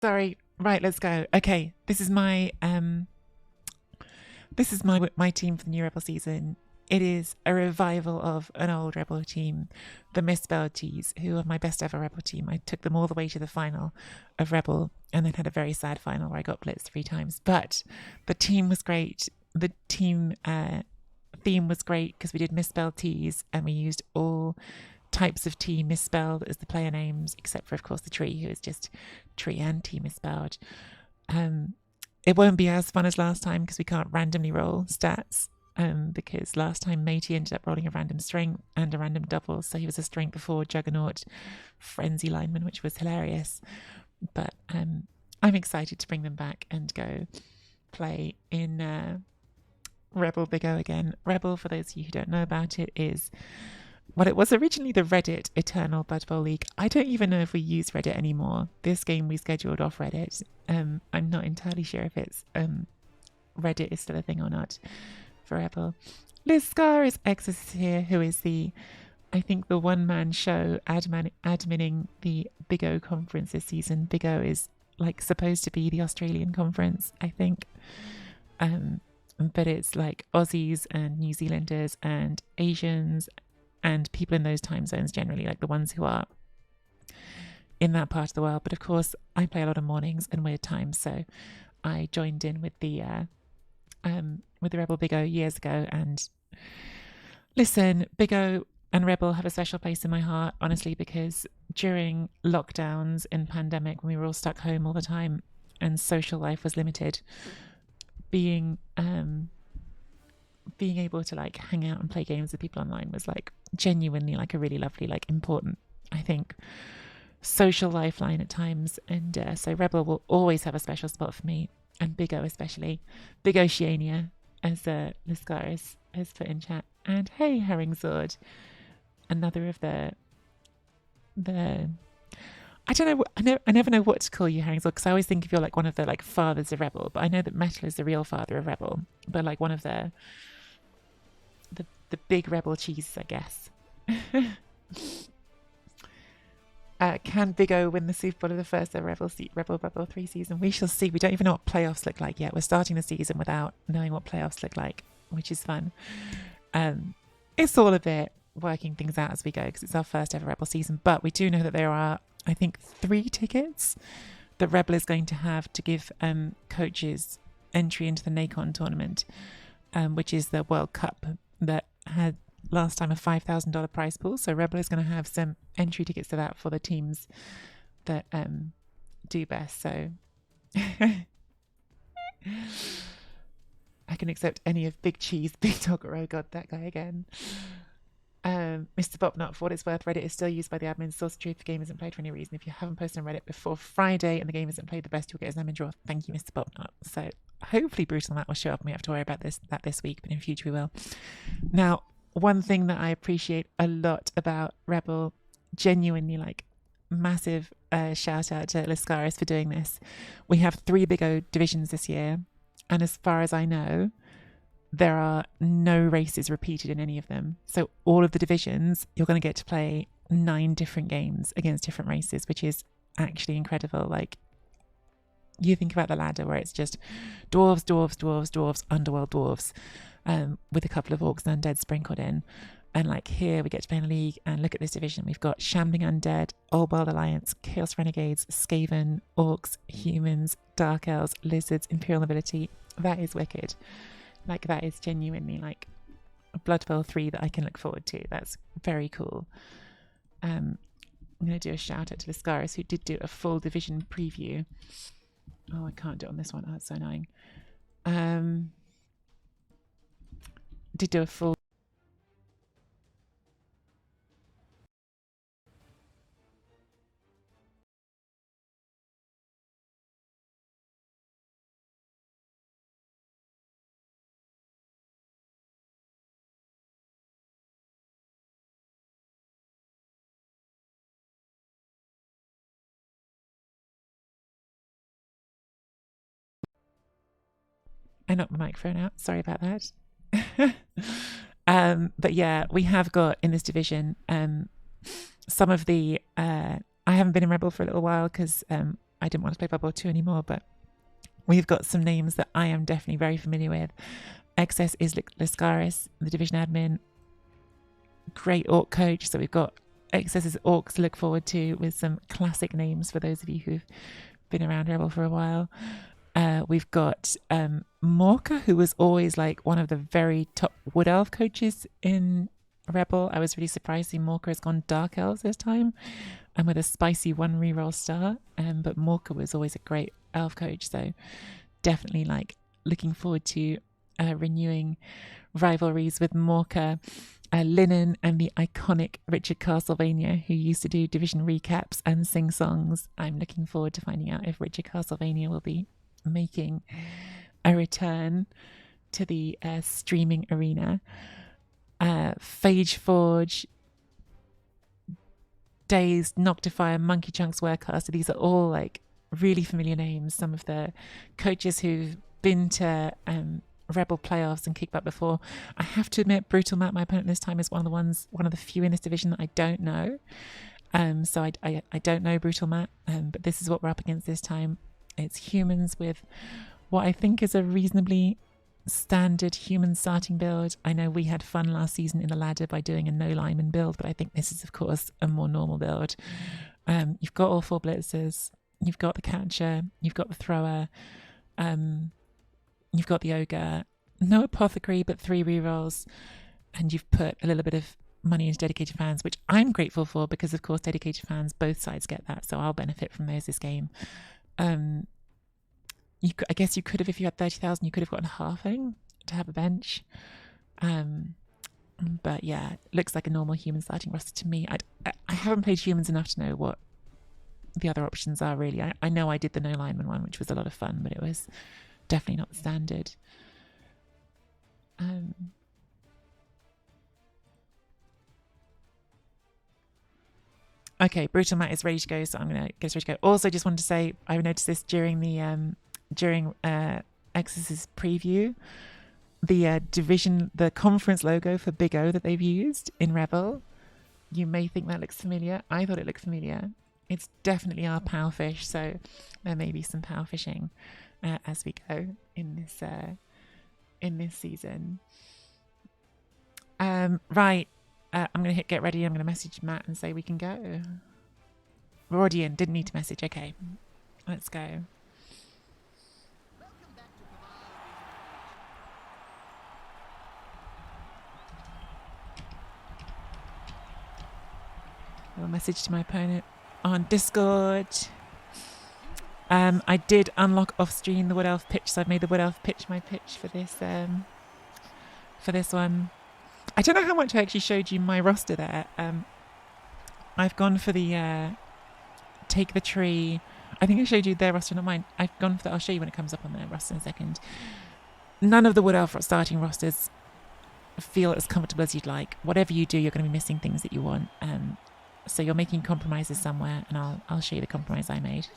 Sorry. Right, let's go. Okay, this is my team for the new Rebel season. It is a revival of an old Rebel team, the MisspelledTrees, who are my best ever Rebel team. I took them all the way to the final of Rebel and then had a very sad final where I got blitzed 3 times. But the team was great. The team theme was great because we did misspelled T's and we used all types of T misspelled as the player names, except for, of course, the tree, who is just tree and T misspelled. Um, it won't be as fun as last time because we can't randomly roll stats. Because last time Matey ended up rolling a random strength and a random double, so he was a strength 4 Juggernaut Frenzy lineman, which was hilarious. But I'm excited to bring them back and go play in ReBBL Big O again. ReBBL, for those of you who don't know about it, is, well, it was originally the Reddit Eternal Blood Bowl League. I don't even know if we use Reddit anymore. This game we scheduled off Reddit. I'm not entirely sure if it's Reddit is still a thing or not for ReBBL. Liz Scar is Exus here, who is I think the one-man show adminning the Big O conference this season. Big O is like supposed to be the Australian conference, I think. But it's like Aussies and New Zealanders and Asians and people in those time zones generally, like the ones who are in that part of the world. But of course, I play a lot of mornings and weird times, so I joined in with the ReBBL Big O years ago. And listen, Big O and ReBBL have a special place in my heart, honestly, because during lockdowns and pandemic, when we were all stuck home all the time and social life was limited, being able to like hang out and play games with people online was like genuinely like a really lovely, like important, I think, social lifeline at times. And so ReBBL will always have a special spot for me, and Big O especially. Big Oceania, as Liscar has put in chat. And hey, Herring Sword, another of the I don't know. I never know what to call you, Herring Sword, because I always think of you like one of the like fathers of ReBBL. But I know that Metal is the real father of ReBBL, but like one of the big ReBBL cheeses, I guess. Can Big O win the Super Bowl of the first ever ReBBL 3 season? We shall see. We don't even know what playoffs look like yet. We're starting the season without knowing what playoffs look like, which is fun. It's all a bit working things out as we go because it's our first ever ReBBL season. But we do know that there are, I think, 3 tickets that ReBBL is going to have to give coaches entry into the NACON tournament, which is the World Cup that had last time a $5,000 prize pool. So ReBBL is going to have some entry tickets to that for the teams that do best. So I can accept any of Big Cheese, Big Dog, or oh god, that guy again. Mr. Bopnut, for what it's worth, Reddit is still used by the admins. Source of truth, the game isn't played for any reason. If you haven't posted on Reddit before Friday and the game isn't played, the best you'll get is an draw. Thank you, Mr. Bopnut. So hopefully Brutal Matt will show up and we have to worry about that this week, but in future we will. Now, one thing that I appreciate a lot about ReBBL, genuinely like massive shout out to Lascaris for doing this. We have 3 Big O divisions this year, and as far as I know, there are no races repeated in any of them. So all of the divisions, you're going to get to play 9 different games against different races, which is actually incredible. Like, you think about the ladder where it's just dwarves, underworld dwarves, with a couple of orcs and undead sprinkled in. And like here we get to play in a league, and look at this division. We've got Shambling Undead, Old World Alliance, Chaos Renegades, Skaven, Orcs, Humans, Dark Elves, Lizards, Imperial Nobility. That is wicked. Like, that is genuinely like a Blood Bowl 3 that I can look forward to. That's very cool. I'm going to do a shout out to Lascaris, who did do a full division preview. Oh, I can't do it on this one. Oh, that's so annoying. Did do a full I knocked my microphone out. Sorry about that. But yeah, we have got in this division some of the. I haven't been in ReBBL for a little while because I didn't want to play Blood Bowl 2 anymore, but we've got some names that I am definitely very familiar with. XS is Lascaris, the division admin. Great Orc coach. So we've got XS's Orcs to look forward to with some classic names for those of you who've been around ReBBL for a while. We've got Morka, who was always like one of the very top Wood Elf coaches in ReBBL. I was really surprised to see Morka has gone Dark Elves this time and with a spicy 1 reroll star. But Morka was always a great Elf coach. So definitely like looking forward to renewing rivalries with Morka. Linen and the iconic Richard Castlevania, who used to do division recaps and sing songs. I'm looking forward to finding out if Richard Castlevania will be making a return to the streaming arena. Phage Forge, Dazed, Noctifier, Monkey Chunks, Warecaster. These are all like really familiar names. Some of the coaches who've been to ReBBL playoffs and Kickoff before. I have to admit, Brutal Matt, my opponent this time, is one of the few in this division that I don't know. So I don't know Brutal Matt, but this is what we're up against this time. It's humans with what I think is a reasonably standard human starting build. I know we had fun last season in the ladder by doing a no lineman build, but I think this is of course a more normal build. You've got all 4 blitzers, you've got the catcher, you've got the thrower, you've got the ogre, no apothecary but 3 rerolls, and you've put a little bit of money into dedicated fans, which I'm grateful for because of course dedicated fans, both sides get that, so I'll benefit from those this game. I guess you could have, if you had 30,000, you could have gotten a halving to have a bench. But yeah, it looks like a normal human starting roster to me. I haven't played humans enough to know what the other options are really. I know I did the no lineman one, which was a lot of fun, but it was definitely not the standard. Okay, Brutal Matt is ready to go, so I'm gonna get ready to go. Also, just wanted to say I noticed this during the X's preview, the conference logo for Big O that they've used in ReBBL. You may think that looks familiar. I thought it looked familiar. It's definitely our powerfish, so there may be some power fishing as we go in this season. Right. I'm going to hit get ready. I'm going to message Matt and say we can go. We're already in. Didn't need to message. Okay. Let's go. I'll message to my opponent on Discord. I did unlock off stream the Wood Elf pitch, so I've made the Wood Elf pitch my pitch for this one. I don't know how much I actually showed you my roster there. I've gone for the take the tree. I think I showed you their roster, not mine. I've gone for that. I'll show you when it comes up on their roster in a second. None of the Wood Elf starting rosters feel as comfortable as you'd like. Whatever you do, you're going to be missing things that you want. So you're making compromises somewhere, and I'll show you the compromise I made.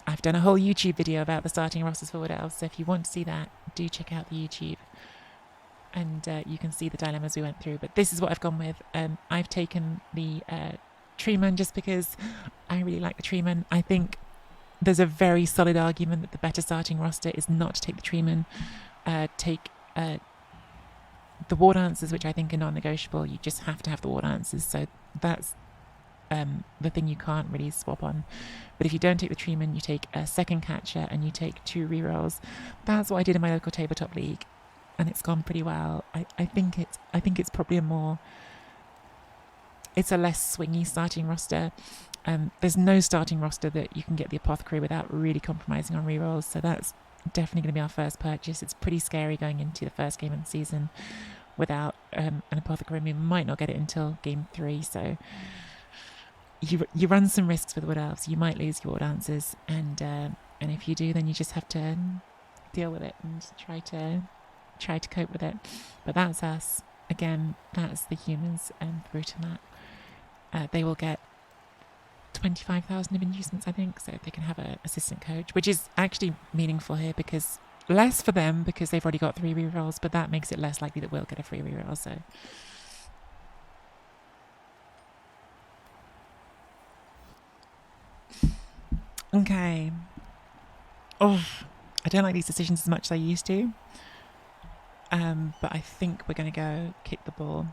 I've done a whole YouTube video about the starting rosters for Wood Elves, so if you want to see that, do check out the YouTube. And you can see the dilemmas we went through. But this is what I've gone with. I've taken the Treeman just because I really like the Treeman. I think there's a very solid argument that the better starting roster is not to take the Treeman. Take the War Dancers, which I think are non-negotiable. You just have to have the War Dancers. So that's the thing you can't really swap on. But if you don't take the Treeman, you take a second catcher and you take 2 rerolls. That's what I did in my local tabletop league, and it's gone pretty well. I think it's probably it's a less swingy starting roster. There's no starting roster that you can get the apothecary without really compromising on rerolls, so that's definitely going to be our first purchase. It's pretty scary going into the first game of the season without an apothecary. We might not get it until game 3, so you run some risks with Wood Elves. You might lose your dancers, and if you do, then you just have to deal with it and try to cope with it. But that's us. Again, that's the humans and Brutal Matt. They will get 25,000 of inducements, I think, so they can have an assistant coach, which is actually meaningful here because less for them because they've already got 3 rerolls, but that makes it less likely that we'll get a free reroll. So Okay. Oh, I don't like these decisions as much as I used to. But I think we're going to go kick the ball.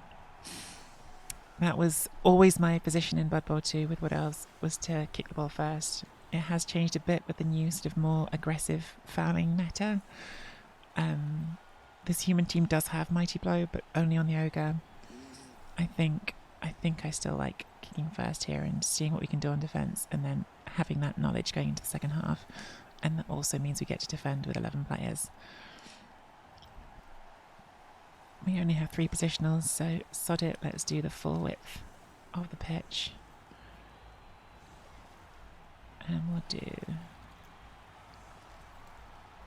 That was always my position in Blood Bowl 2 with Wood Elves, was to kick the ball first. It has changed a bit with the new sort of more aggressive fouling meta. This human team does have Mighty Blow, but only on the Ogre. I think I still like kicking first here and seeing what we can do on defence, and then having that knowledge going into the second half. And that also means we get to defend with 11 players. We only have 3 positionals, so sod it, let's do the full width of the pitch. And we'll do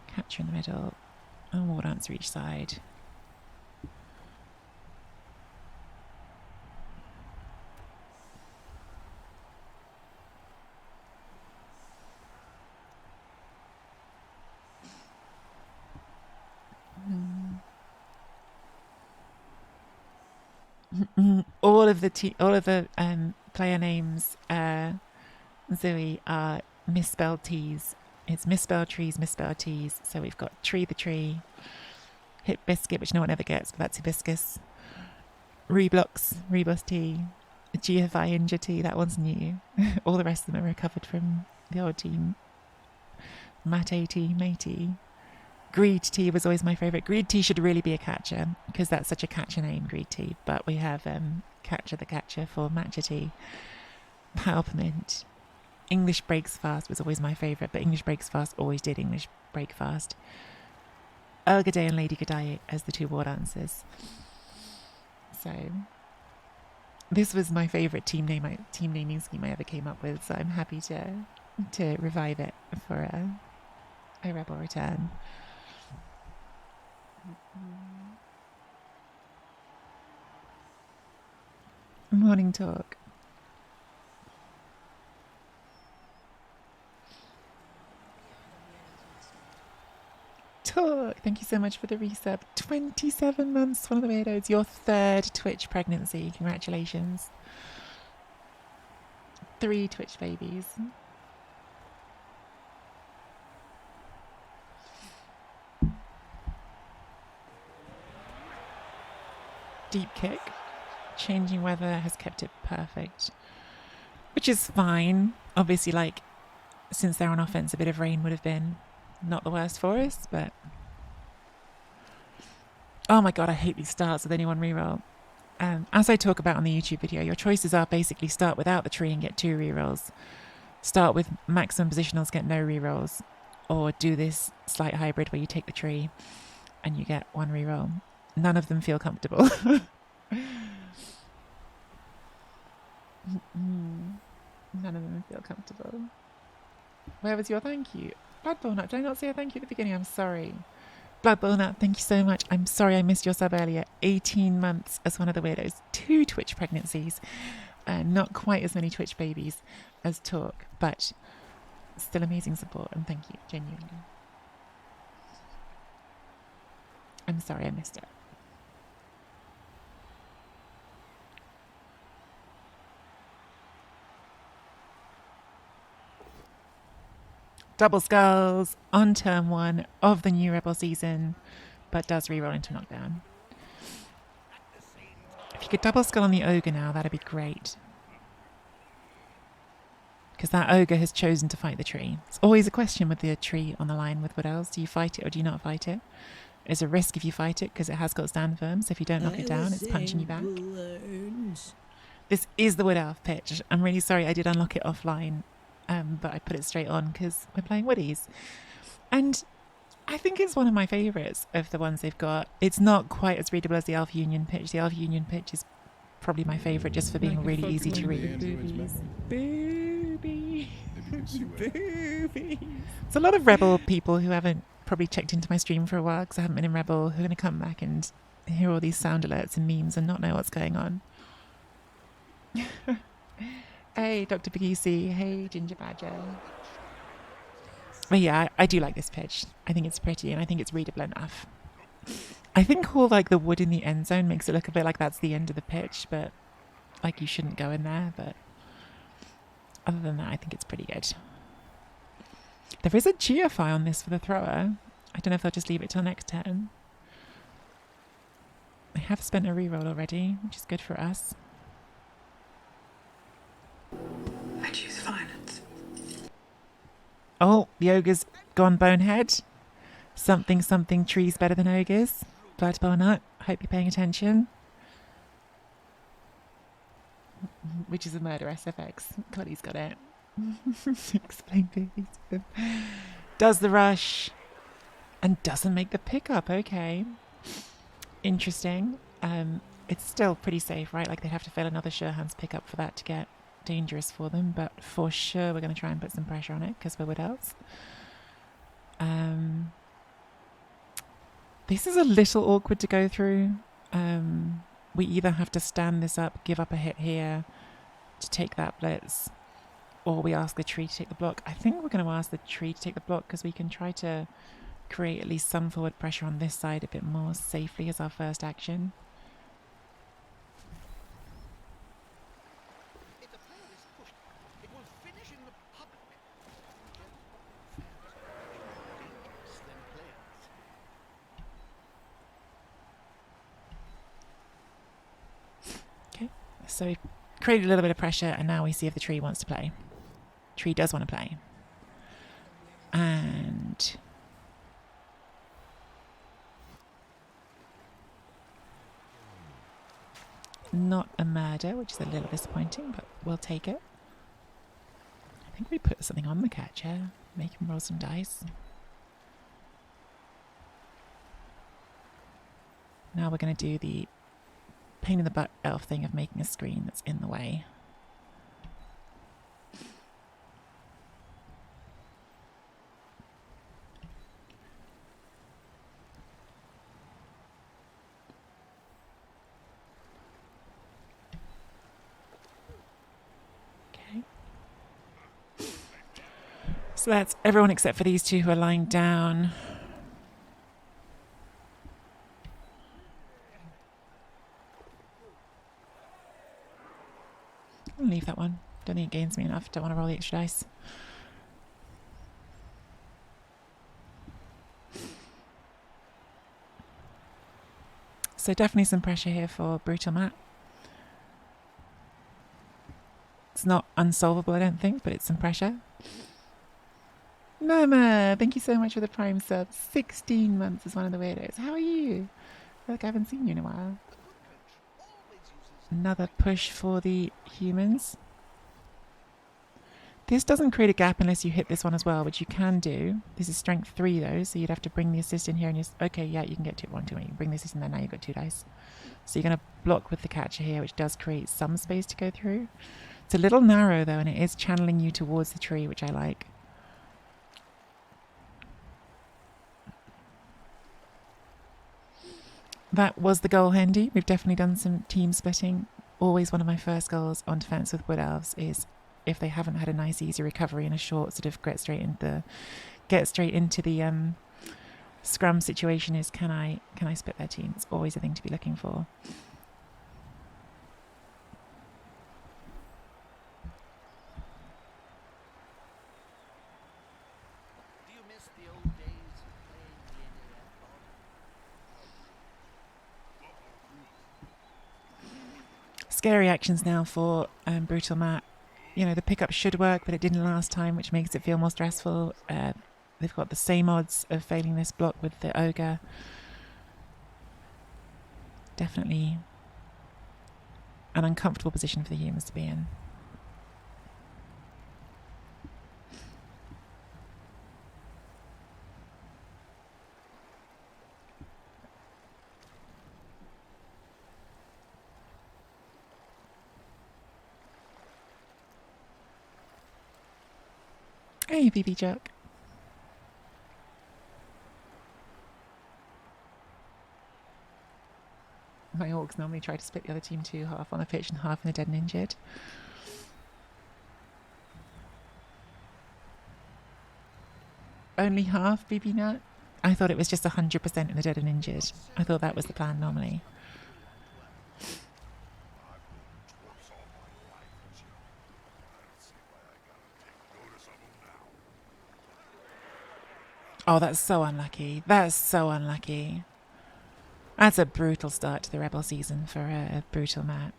catcher in the middle and ward answer each side. All of the player names, Zoe, are misspelled T's. It's misspelled trees, misspelled T's. So we've got Tree the Tree, Hip Biscuit, which no one ever gets, but that's Hibiscus. Rebus T, GFI Inja T, that one's new. All the rest of them are recovered from the old team. Mate T, Matey. Greed T was always my favourite. Greed T should really be a catcher, because that's such a catcher name, Greed T. But we have Catcher the Catcher for Matcha T. Palpament. English Breaks Fast was always my favourite, but English Breaks Fast always did English Break Fast. Ergaday and Lady Godiet as the 2 ward answers. So this was my favourite team naming scheme I ever came up with, so I'm happy to revive it for a ReBBL return. Morning talk. Talk. Thank you so much for the resub. 27 months, one of the weirdos. Your 3rd Twitch pregnancy. Congratulations. 3 Twitch babies. Deep kick. Changing weather has kept it perfect, which is fine. Obviously, like, since they're on offense, a bit of rain would have been not the worst for us, but oh my god, I hate these starts with anyone reroll. As I talk about on the YouTube video, your choices are basically start without the tree and get 2 rerolls, start with maximum positionals, get no rerolls, or do this slight hybrid where you take the tree and you get 1 reroll. None of them feel comfortable. None of them feel comfortable. Where was your thank you? Blood Bowl Nut, did I not say a thank you at the beginning? I'm sorry. Blood Bowl Nut, thank you so much. I'm sorry I missed your sub earlier. 18 months as one of the weirdos. 2 Twitch pregnancies. Not quite as many Twitch babies as Talk, but still amazing support, and thank you, genuinely. I'm sorry I missed it. Double Skulls on turn 1 of the new ReBBL season, but does reroll into knockdown. If you could double skull on the Ogre now, that'd be great. Because that Ogre has chosen to fight the tree. It's always a question with the tree on the line with Wood Elves. Do you fight it or do you not fight it? There's a risk if you fight it because it has got stand firm, so if you don't knock it down, it's punching you back. This is the Wood Elf pitch. I'm really sorry I did unlock it offline. But I put it straight on because we're playing Woodies. And I think it's one of my favourites of the ones they've got. It's not quite as readable as the Elf Union pitch. The Elf Union pitch is probably my favourite just for being really easy to read. Boobies. Boobies. Boobies. There's a lot of ReBBL people who haven't probably checked into my stream for a while because I haven't been in ReBBL, who are going to come back and hear all these sound alerts and memes and not know what's going on. Hey, Dr. Pigisi. Hey, Ginger Badger. But yeah, I do like this pitch. I think it's pretty and I think it's readable enough. I think all like the wood in the end zone makes it look a bit like that's the end of the pitch, but like you shouldn't go in there. But other than that, I think it's pretty good. There is a geofy on this for the thrower. I don't know if they'll just leave it till next turn. They have spent a reroll already, which is good for us. I choose violence. Oh, the ogre's gone bonehead. Something trees better than ogres. Blood Barnut, hope you're paying attention. Which is a murder SFX. God, he's got it. Explain babies. Does the rush and doesn't make the pickup. Okay. Interesting. It's still pretty safe, right? Like they'd have to fail another sure hands pickup for that to get dangerous for them, but for sure we're going to try and put some pressure on it because we're wood elves. This is a little awkward to go through. We either have to stand this up, give up a hit here to take that blitz, or we ask the tree to take the block. I think we're going to ask the tree to take the block because we can try to create at least some forward pressure on this side a bit more safely as our first action. Okay, so we've created a little bit of pressure and now we see if the tree wants to play. Tree does want to play. And not a murder, which is a little disappointing, but we'll take it. I think we put something on the catcher, make him roll some dice. Now we're going to do the pain in the butt elf thing of making a screen that's in the way. So that's everyone except for these two who are lying down. I'll leave that one. Don't think it gains me enough. Don't want to roll the extra dice. So definitely some pressure here for Brutal Matt. It's not unsolvable, I don't think, but it's some pressure. Mama, thank you so much for the Prime sub. 16 months as one of the weirdos. How are you? I feel like I haven't seen you in a while. Another push for the humans. This doesn't create a gap unless you hit this one as well, which you can do. This is strength 3 though, so you'd have to bring the assist in here and just... Okay, yeah, you can get 1, 2, 1. You can bring the assist in there, now you've got 2 dice. So you're going to block with the catcher here, which does create some space to go through. It's a little narrow though, and it is channeling you towards the tree, which I like. That was the goal, Hendy. We've definitely done some team splitting. Always one of my first goals on defense with wood elves is if they haven't had a nice easy recovery in a short sort of get straight into the scrum situation is can I split their team? It's always a thing to be looking for. Scary actions now for Brutal Matt. You know, the pickup should work, but it didn't last time, which makes it feel more stressful. They've got the same odds of failing this block with the ogre. Definitely an uncomfortable position for the humans to be in. Hey, BB Jock. My orcs normally try to split the other team to half on the pitch and half in the dead and injured. Only half, BB Nut? I thought it was just 100% in the dead and injured. I thought that was the plan normally. Oh, that's so unlucky. That's so unlucky. That's a brutal start to the ReBBL season for a brutal Matt.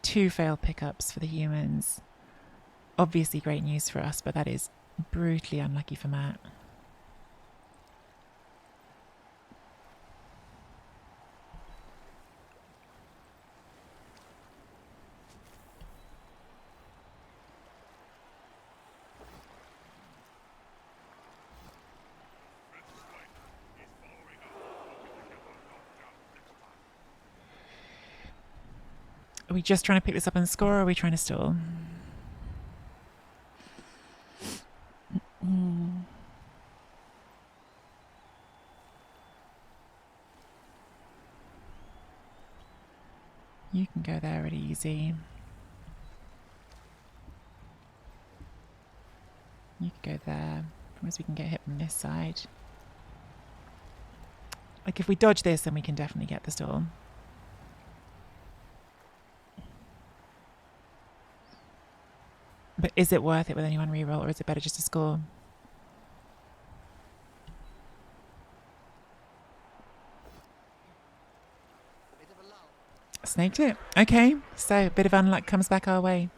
2 failed pickups for the humans. Obviously great news for us, but that is brutally unlucky for Matt. Are we just trying to pick this up and score, or are we trying to stall? You can go there really easy. You can go there. Promise we can get hit from this side. Like if we dodge this, then we can definitely get the stall. But is it worth it with only 1 reroll, or is it better just to score? Snaked it. Okay, so a bit of unluck comes back our way.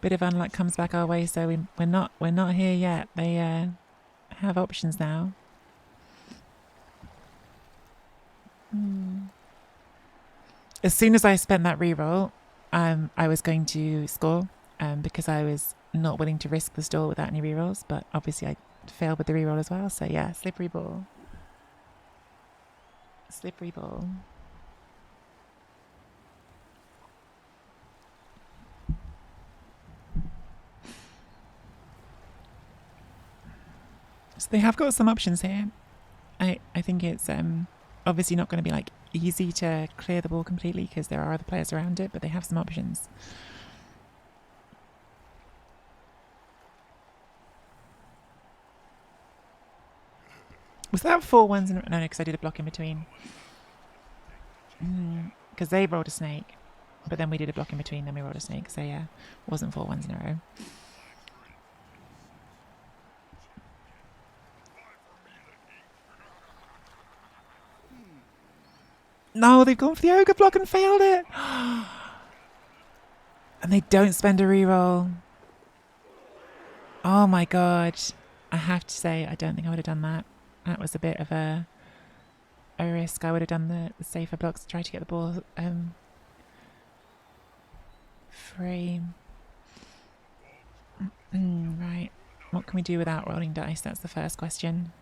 Bit of unluck comes back our way. So we're not here yet. They have options now. As soon as I spent that reroll, I was going to score because I was not willing to risk the stall without any rerolls. But obviously I failed with the reroll as well. So yeah, slippery ball. Slippery ball. So they have got some options here. I think it's obviously not going to be like easy to clear the ball completely because there are other players around it, but they have some options. Was that 4 ones? No, because I did a block in between. Because they rolled a snake, but then we did a block in between, then we rolled a snake. So yeah, it wasn't 4 ones in a row. No, they've gone for the ogre block and failed it. And they don't spend a reroll. Oh my god. I have to say, I don't think I would have done that. That was a bit of a risk. I would have done the safer blocks to try to get the ball free. Right. What can we do without rolling dice? That's the first question.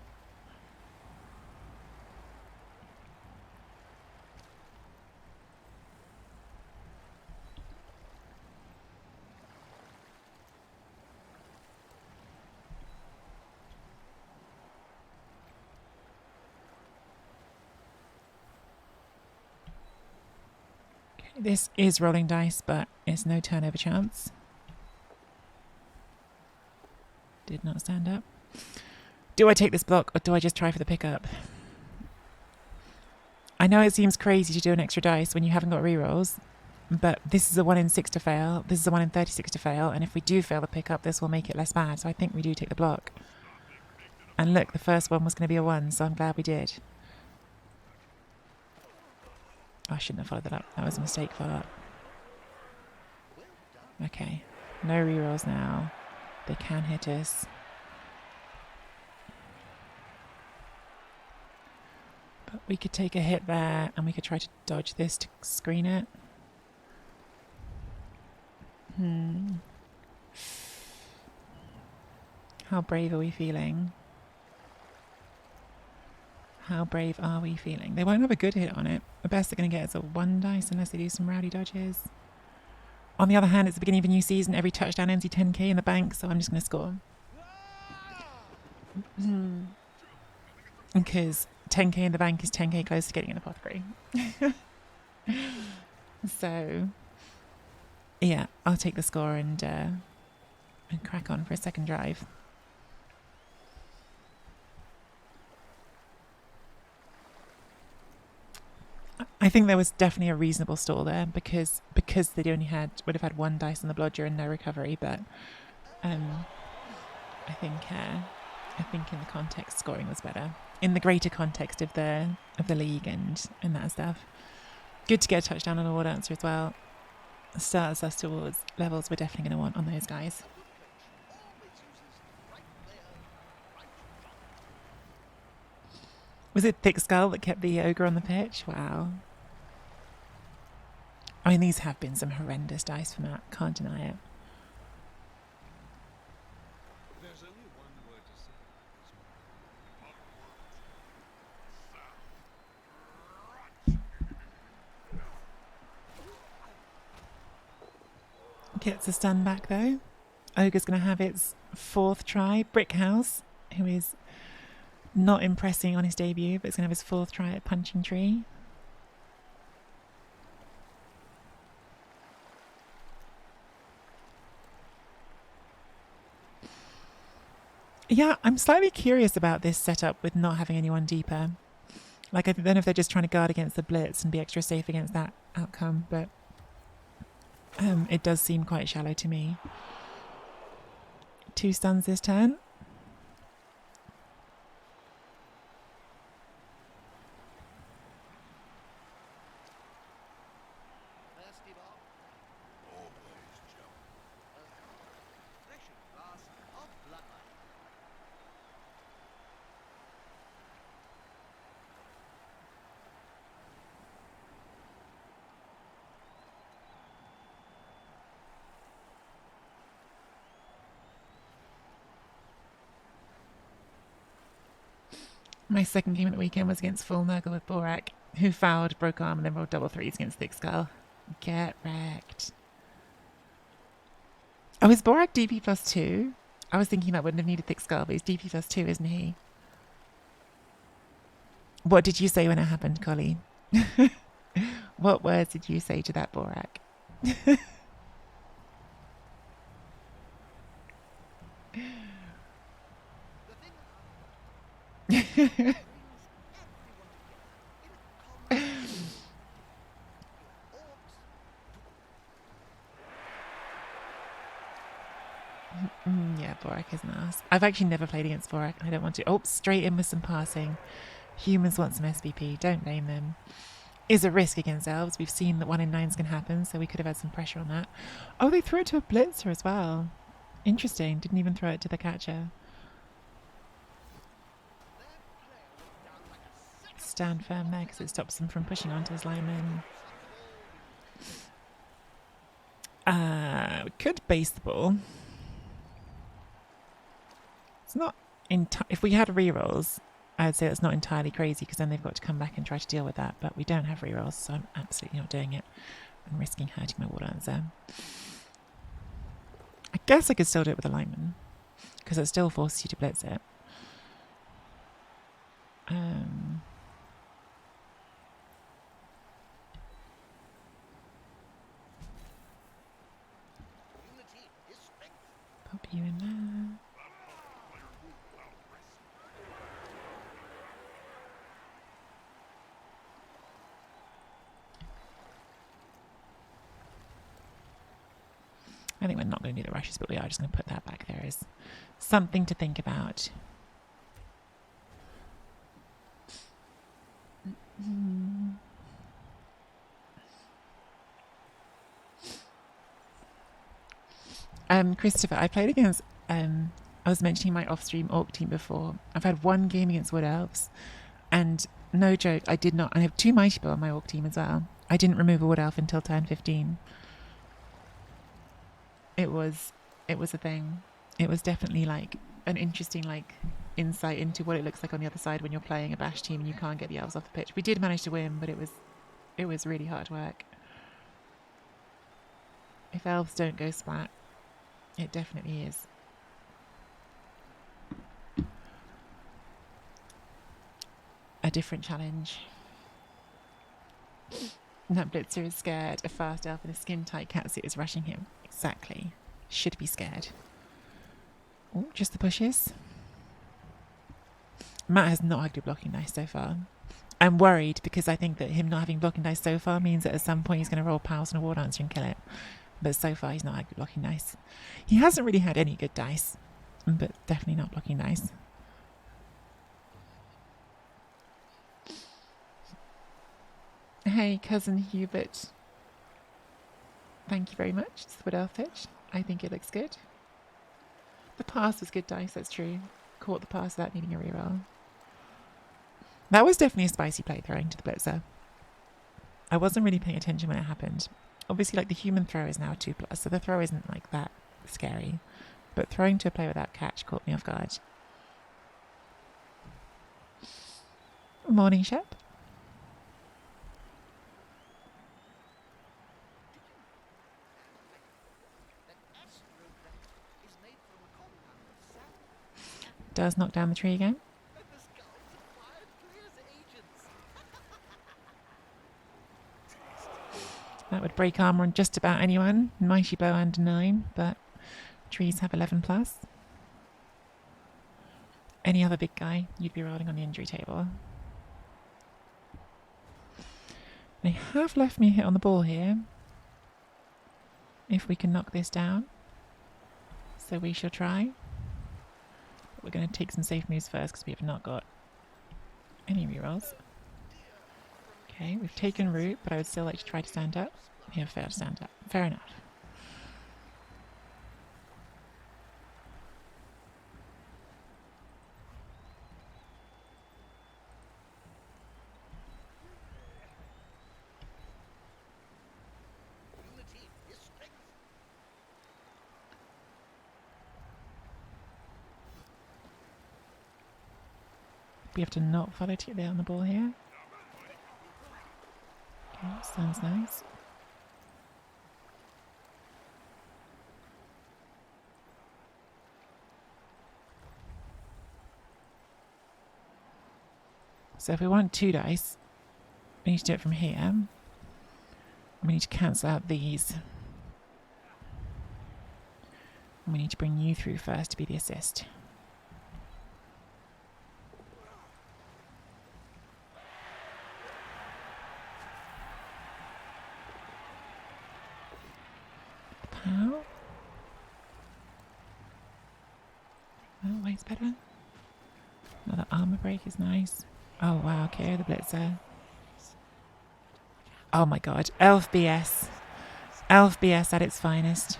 This is rolling dice, but it's no turnover chance. Did not stand up. Do I take this block, or do I just try for the pickup? I know it seems crazy to do an extra dice when you haven't got rerolls, but this is a 1 in 6 to fail. This is a 1 in 36 to fail, and if we do fail the pickup, this will make it less bad. So I think we do take the block. And look, the first one was going to be a 1, so I'm glad we did. I shouldn't have followed that up. That was a mistake follow-up. Okay. No rerolls now. They can hit us. But we could take a hit there, and we could try to dodge this to screen it. How brave are we feeling? How brave are we feeling? They won't have a good hit on it. The best they're going to get is a 1 dice unless they do some rowdy dodges. On the other hand, it's the beginning of a new season. Every touchdown ends you 10k in the bank, so I'm just going to score. Because 10k in the bank is 10k close to getting an apothecary. So, yeah, I'll take the score and crack on for a second drive. I think there was definitely a reasonable stall there because they only would have had 1 dice on the blodger and no recovery, but I think in the context, scoring was better. In the greater context of the league and that stuff. Good to get a touchdown on a war dancer as well. Starts us towards levels we're definitely going to want on those guys. Was it Thick Skull that kept the ogre on the pitch? Wow. I mean, these have been some horrendous dice for Matt. Can't deny it. Gets a stun back though. Ogre's going to have its 4th try. Brickhouse, who is not impressing on his debut, but is going to have his 4th try at punching tree. Yeah, I'm slightly curious about this setup with not having anyone deeper. Like, I don't know if they're just trying to guard against the blitz and be extra safe against that outcome, but it does seem quite shallow to me. 2 stuns this turn. My second game of the weekend was against Full Nurgle with Borak, who fouled, broke arm, and then rolled double 3s against Thick Skull. Get wrecked. Oh, is Borak DP +2? I was thinking that wouldn't have needed Thick Skull, but he's DP +2, isn't he? What did you say when it happened, Collie? What words did you say to that Borak? Yeah, Borak is an ass. I've actually never played against Borak, and I don't want to. Oh, straight in with some passing. Humans want some SVP. Don't blame them. Is a risk against elves. We've seen that 1 in 9s can happen, so we could have had some pressure on that. Oh, they threw it to a blitzer as well. Interesting. Didn't even throw it to the catcher. Stand firm there because it stops them from pushing onto his lineman. We could base the ball. It's not if we had rerolls, I'd say that's not entirely crazy because then they've got to come back and try to deal with that. But we don't have rerolls, so I'm absolutely not doing it. I'm risking hurting my war dancer. I guess I could still do it with a lineman because it still forces you to blitz it. Pop you in there. I think we're not going to do the rushes, but we are just going to put that back there as something to think about. Christopher, I played against, I was mentioning my off-stream Orc team before. I've had 1 game against Wood Elves, and no joke, I have 2 Mighty Blow on my Orc team as well. I didn't remove a Wood Elf until turn 15. It was a thing. It was definitely like an interesting insight into what it looks like on the other side when you're playing a bash team and you can't get the elves off the pitch. We did manage to win, but it was really hard work. If elves don't go splat, it definitely is. A different challenge. That blitzer is scared. A fast elf in a skin-tight catsuit is rushing him. Exactly. Should be scared. Oh, just the pushes. Matt has not had good blocking dice so far. I'm worried because I think that him not having blocking dice so far means that at some point he's going to roll Pals on a War Dancer and kill it. But so far he's not had good blocking dice. He hasn't really had any good dice. but definitely not looking nice. Hey, cousin Hubert. Thank you very much. It's the Wood Elf pitch. I think it looks good. The pass was good dice, that's true. Caught the pass without needing a reroll. That was definitely a spicy play, throwing to the blitzer. I wasn't really paying attention when it happened. Obviously, like, the human throw is now a 2+, so the throw isn't like that scary. But throwing to a play without catch caught me off guard. Morning, Shep. Does knock down the tree again. That would break armor on just about anyone. Mighty blow under 9, but trees have 11+. Any other big guy, you'd be rolling on the injury table. They have left me a hit on the ball here. If we can knock this down. So we shall try. But we're going to take some safe moves first because we have not got any rerolls. Okay, we've taken root, but I would still like to try to stand up. We have failed to stand up. Fair enough. We have to not follow there on the ball here. Okay, sounds nice. So if we want 2 dice, we need to do it from here. And we need to cancel out these. And we need to bring you through first to be the assist. Pow. Oh, wait's better. Another armor break is nice. Oh wow, okay, the blitzer. Oh my god, elf BS. Elf BS at its finest.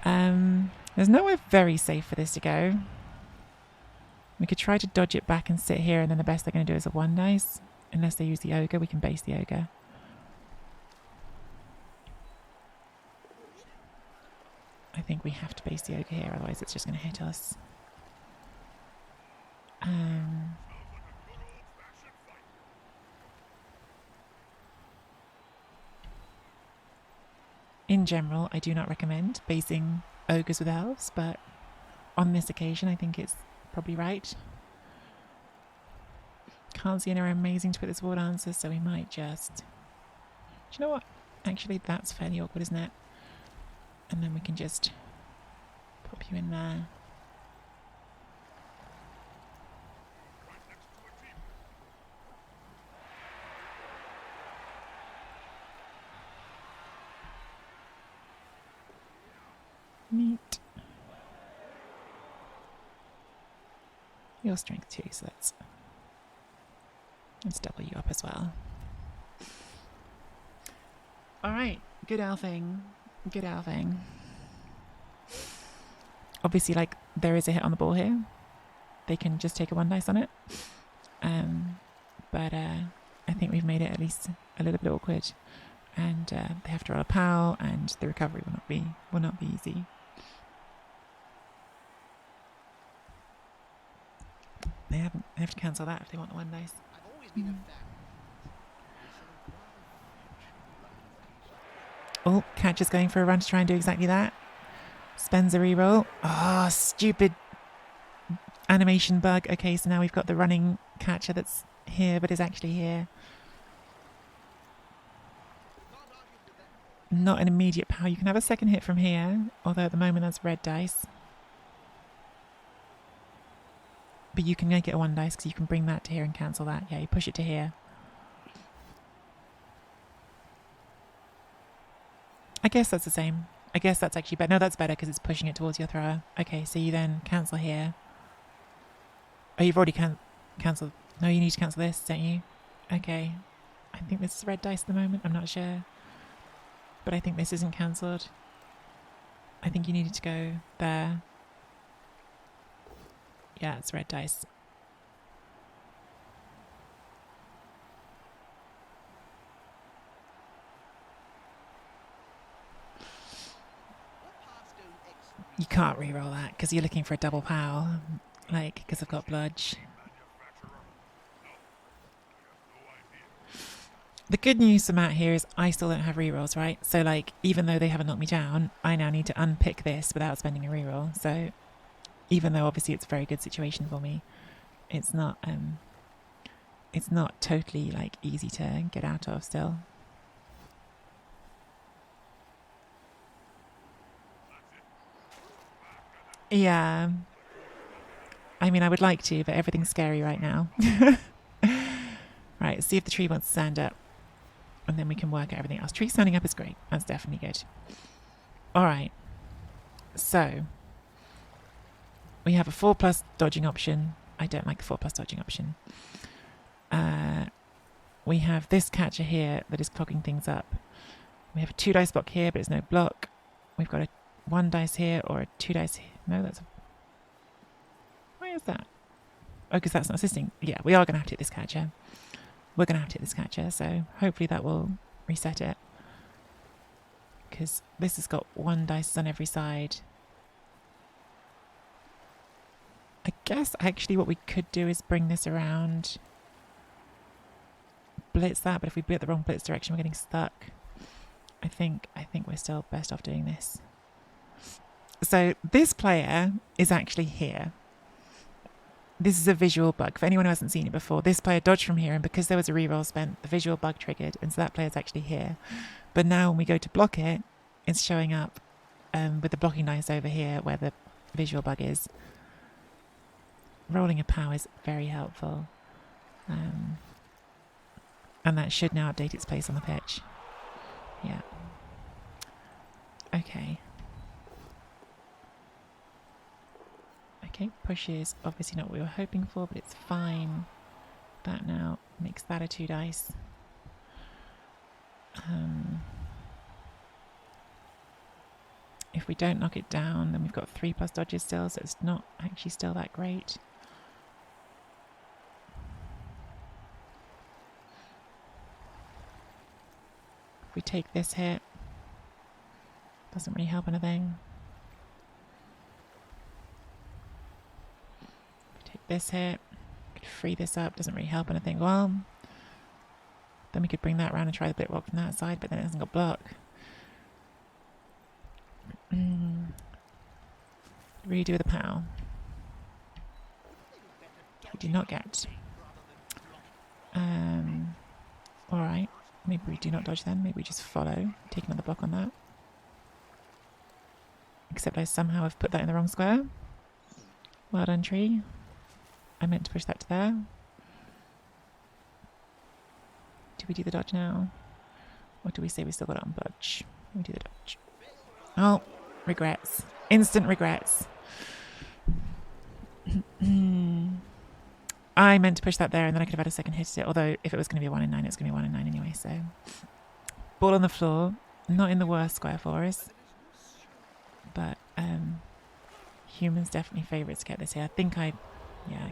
There's nowhere very safe for this to go. We could try to dodge it back and sit here, and then the best they're going to do is a 1 dice. Unless they use the ogre, we can base the ogre. I think we have to base the ogre here, otherwise it's just going to hit us. In general, I do not recommend basing ogres with elves, but on this occasion I think it's probably right. Can't see anywhere amazing to put this ward answer, so we might just... Do you know what? Actually, that's fairly awkward, isn't it? And then we can just pop you in there. Neat. Your strength too, so let's double you up as well. Alright, good elfing. Good elfing. Obviously, like, there is a hit on the ball here. They can just take a 1 dice on it. But I think we've made it at least a little bit awkward. And they have to roll a POW, and the recovery will not be easy. They have to cancel that if they want the 1 dice. Oh, Catch is going for a run to try and do exactly that. Spends a reroll. Oh, stupid animation bug. Okay, so now we've got the running catcher that's here but is actually here. Not an immediate power. You can have a second hit from here, although at the moment that's red dice. But you can make it a 1 dice because you can bring that to here and cancel that. Yeah, you push it to here. I guess that's the same. I guess that's actually better. No, that's better because it's pushing it towards your thrower. Okay, so you then cancel here. Oh, you've already cancelled. No, you need to cancel this, don't you? Okay. I think this is red dice at the moment. I'm not sure. But I think this isn't cancelled. I think you needed to go there. Yeah, it's red dice. You can't re-roll that because you're looking for a double pow. Like, because I've got bludge. The good news for Matt here is I still don't have rerolls, right? So, like, even though they haven't knocked me down, I now need to unpick this without spending a reroll. So, even though obviously it's a very good situation for me, it's not totally like easy to get out of still. Yeah. I mean, I would like to, but everything's scary right now. Right, see if the tree wants to stand up. And then we can work out everything else. Tree standing up is great. That's definitely good. All right. So, we have a 4+ dodging option. I don't like the 4+ dodging option. We have this catcher here that is clogging things up. We have a 2 dice block here, but there's no block. We've got a 1 dice here or a 2 dice here. No, that's... Why is that? Oh, because that's not assisting. Yeah, we are going to have to hit this catcher. We're going to have to hit this catcher, so hopefully that will reset it. Because this has got 1 dice on every side. I guess actually what we could do is bring this around. Blitz that, but if we blitz the wrong blitz direction, we're getting stuck. I think we're still best off doing this. So this player is actually here. This is a visual bug. For anyone who hasn't seen it before, this player dodged from here, and because there was a reroll spent, the visual bug triggered, and so that player's actually here. But now when we go to block it, it's showing up with the blocking dice over here where the visual bug is. Rolling a pow is very helpful. And that should now update its place on the pitch. Yeah. Okay. Okay, push is obviously not what we were hoping for, but it's fine. That now makes that a 2 dice. If we don't knock it down, then we've got 3+ dodges still, so it's not actually still that great. If we take this hit, doesn't really help anything. If we take this hit, could free this up, doesn't really help anything. Well, then we could bring that around and try the blit rock from that side, but then it hasn't got block. Redo with a pow. We do not get. Alright. Maybe we do not dodge then. Maybe we just follow. Take another block on that. Except I somehow have put that in the wrong square. Well done, tree. I meant to push that to there. Do we do the dodge now? Or do we say we still got it on bludge? We do the dodge. Oh, regrets. Instant regrets. I meant to push that there and then I could have had a second hit at it. Although if it was going to be a 1 in 9, it's going to be 1 in 9 anyway. So, ball on the floor. Not in the worst square for us. But humans definitely favourites to get this here. I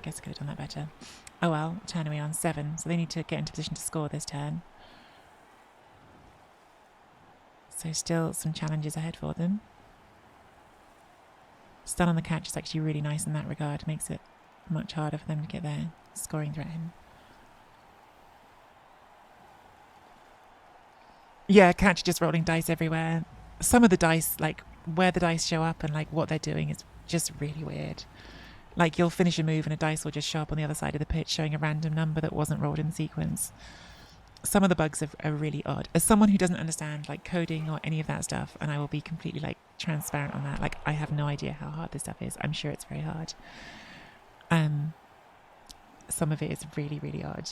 guess I could have done that better. Oh well, turn away on 7. So they need to get into position to score this turn. So still some challenges ahead for them. Stun on the catch is actually really nice in that regard. Makes it much harder for them to get their scoring threat in. Yeah, catch just rolling dice everywhere. Some of the dice, like where the dice show up and like what they're doing is just really weird. Like you'll finish a move and a dice will just show up on the other side of the pitch showing a random number that wasn't rolled in sequence. Some of the bugs are really odd. As someone who doesn't understand like coding or any of that stuff, and I will be completely like transparent on that, like I have no idea how hard this stuff is. I'm sure it's very hard. Some of it is really, really odd.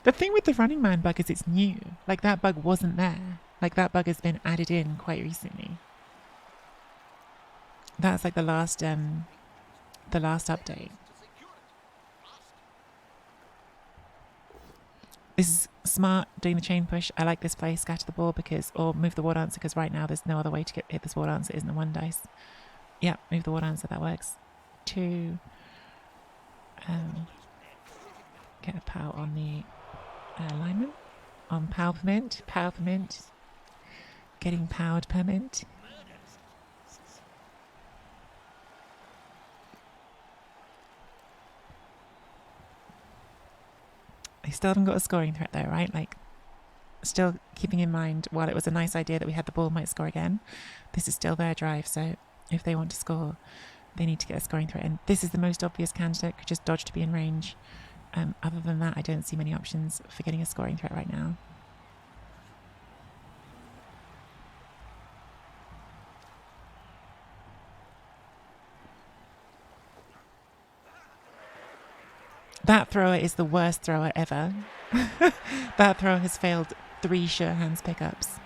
The thing with the running man bug is it's new. Like, that bug wasn't there. Like, that bug has been added in quite recently. That's like the last update. This is smart, doing the chain push. I like this play, scatter the ball or move the war dancer, because right now there's no other way to hit this war dancer. It isn't a 1 dice. Yeah, move the war dancer, that works. 2. Get a pow on the lineman. On pow permit. Getting powered permit. They still haven't got a scoring threat though, right? Like, still keeping in mind, while it was a nice idea that we had the ball might score again, this is still their drive, so if they want to score, they need to get a scoring threat. And this is the most obvious candidate, could just dodge to be in range. Other than that, I don't see many options for getting a scoring threat right now. That thrower is the worst thrower ever. That thrower has failed 3 sure hands pickups.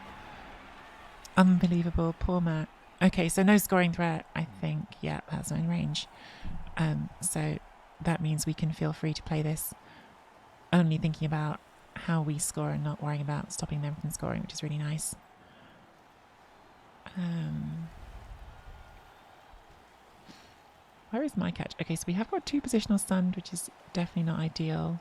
Unbelievable. Poor Matt. Okay, so no scoring threat, I think. Yeah, that's not in range. So that means we can feel free to play this only thinking about how we score and not worrying about stopping them from scoring, which is really nice. Where is my catch? Okay, so we have got 2 positional stunned, which is definitely not ideal.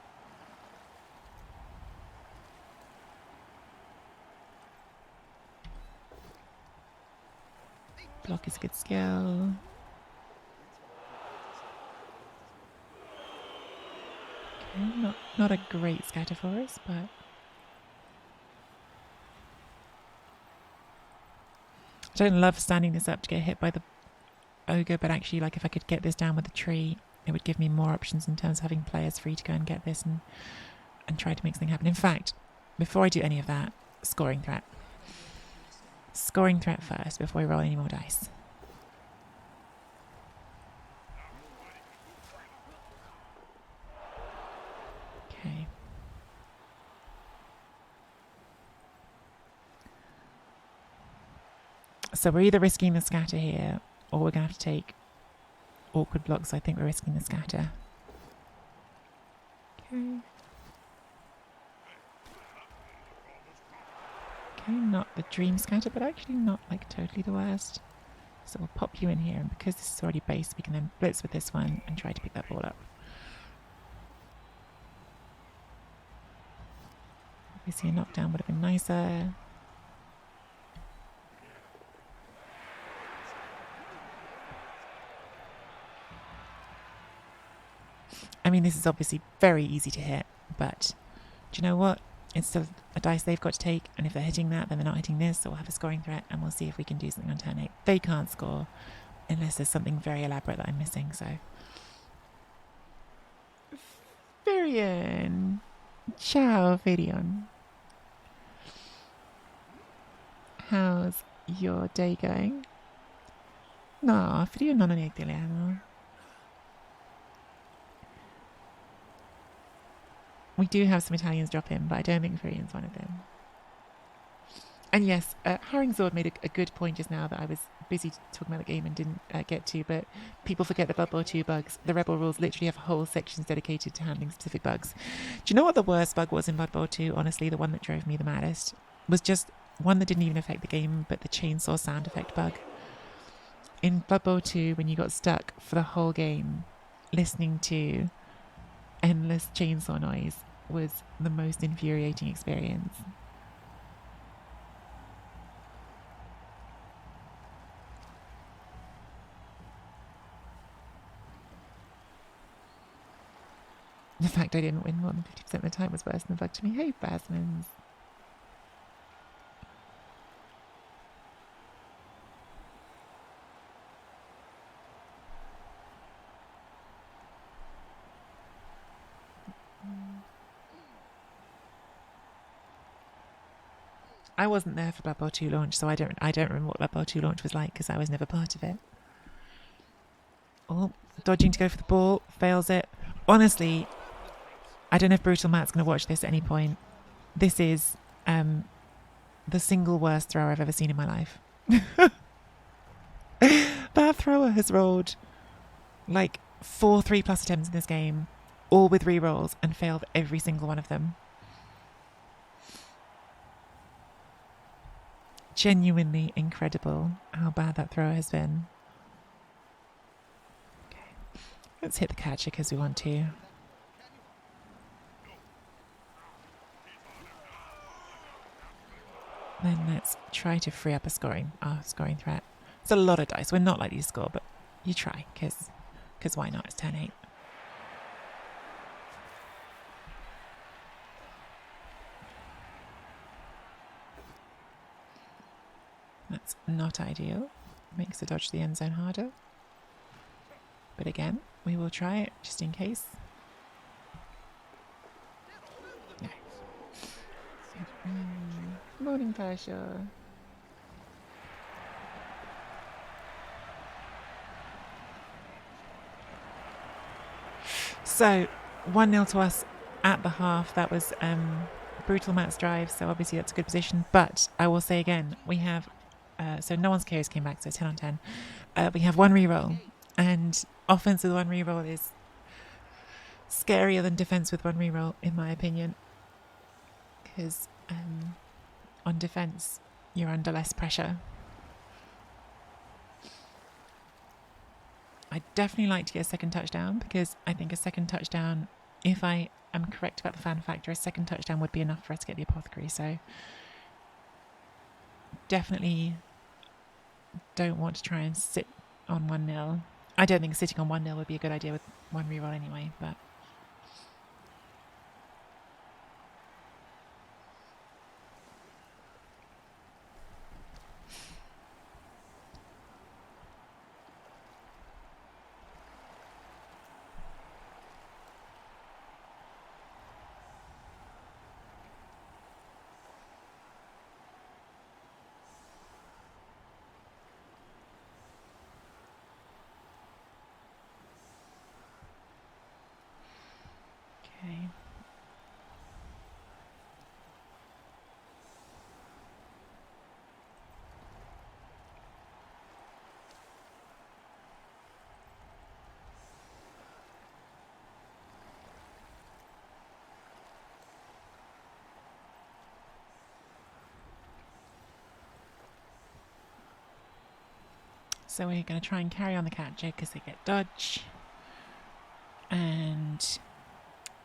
Block is a good skill. Okay, not a great scatter for us, but I don't love standing this up to get hit by the ogre, but actually, like, if I could get this down with a tree, it would give me more options in terms of having players free to go and get this and try to make something happen. In fact, before I do any of that, scoring threat. Scoring threat first before we roll any more dice. Okay. So we're either risking the scatter here, or we're going to have to take awkward blocks. I think we're risking the scatter. Okay. Okay, not the dream scatter, but actually not like totally the worst. So we'll pop you in here, and because this is already based, we can then blitz with this one and try to pick that ball up. Obviously a knockdown would have been nicer. I mean, this is obviously very easy to hit, but do you know what? It's still a dice they've got to take, and if they're hitting that, then they're not hitting this, so we'll have a scoring threat, and we'll see if we can do something on turn 8. They can't score unless there's something very elaborate that I'm missing, so. Varian. Ciao, Varian. How's your day going? No, för non è italiano. We do have some Italians drop in, but I don't think Varian's one of them. And yes, Haringzord made a good point just now that I was busy talking about the game and didn't get to, but people forget the Blood Bowl 2 bugs. The ReBBL rules literally have whole sections dedicated to handling specific bugs. Do you know what the worst bug was in Blood Bowl 2? Honestly, the one that drove me the maddest was just one that didn't even affect the game, but the chainsaw sound effect bug. In Blood Bowl 2, when you got stuck for the whole game listening to endless chainsaw noise, was the most infuriating experience. The fact I didn't win more than 50% of the time was worse than the bug to me. Hey, Basmans. I wasn't there for Blood Bowl 2 launch, so I don't remember what Blood Bowl 2 launch was like because I was never part of it. Oh, dodging to go for the ball, fails it. Honestly, I don't know if Brutal Matt's going to watch this at any point. This is the single worst thrower I've ever seen in my life. That thrower has rolled like 4 3+ attempts in this game, all with re-rolls, and failed every single one of them. Genuinely incredible how bad that thrower has been. Okay, let's hit the catcher because we want to. Then let's try to free up our scoring threat. It's a lot of dice. We're not likely to score, but you try, because why not? It's turn 8. That's not ideal. Makes the dodge to the end zone harder. But again, we will try it just in case. No. Morning, Pasha. So 1-0 to us at the half. That was Brutal Matt's drive, so obviously that's a good position. But I will say again, we have so no one's KOs came back, so 10 on 10. We have 1 reroll, and offense with 1 reroll is scarier than defense with 1 reroll, in my opinion, because on defense you're under less pressure. I'd definitely like to get a second touchdown, because I think a second touchdown, if I am correct about the fan factor, a second touchdown would be enough for us to get the apothecary. So definitely don't want to try and sit on 1-0. I don't think sitting on 1-0 would be a good idea with 1 reroll anyway, but okay. So we're going to try and carry on the catcher because they get dodge. And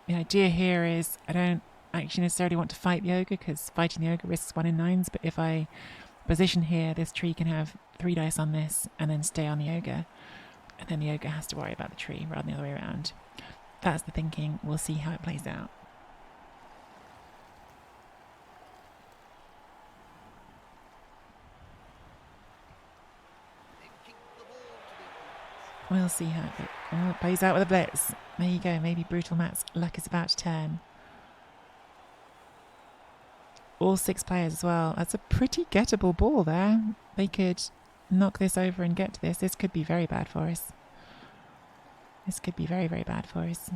the idea here is I don't actually necessarily want to fight the ogre, because fighting the ogre risks 1 in 9s. But if I position here, this tree can have 3 dice on this and then stay on the ogre. And then the ogre has to worry about the tree rather than the other way around. That's the thinking. We'll see how it plays out. We'll see how it plays out with a blitz. There you go. Maybe Brutal Matt's luck is about to turn. All 6 players as well. That's a pretty gettable ball there. They could knock this over and get to this. This could be very bad for us. This could be very, very bad for us.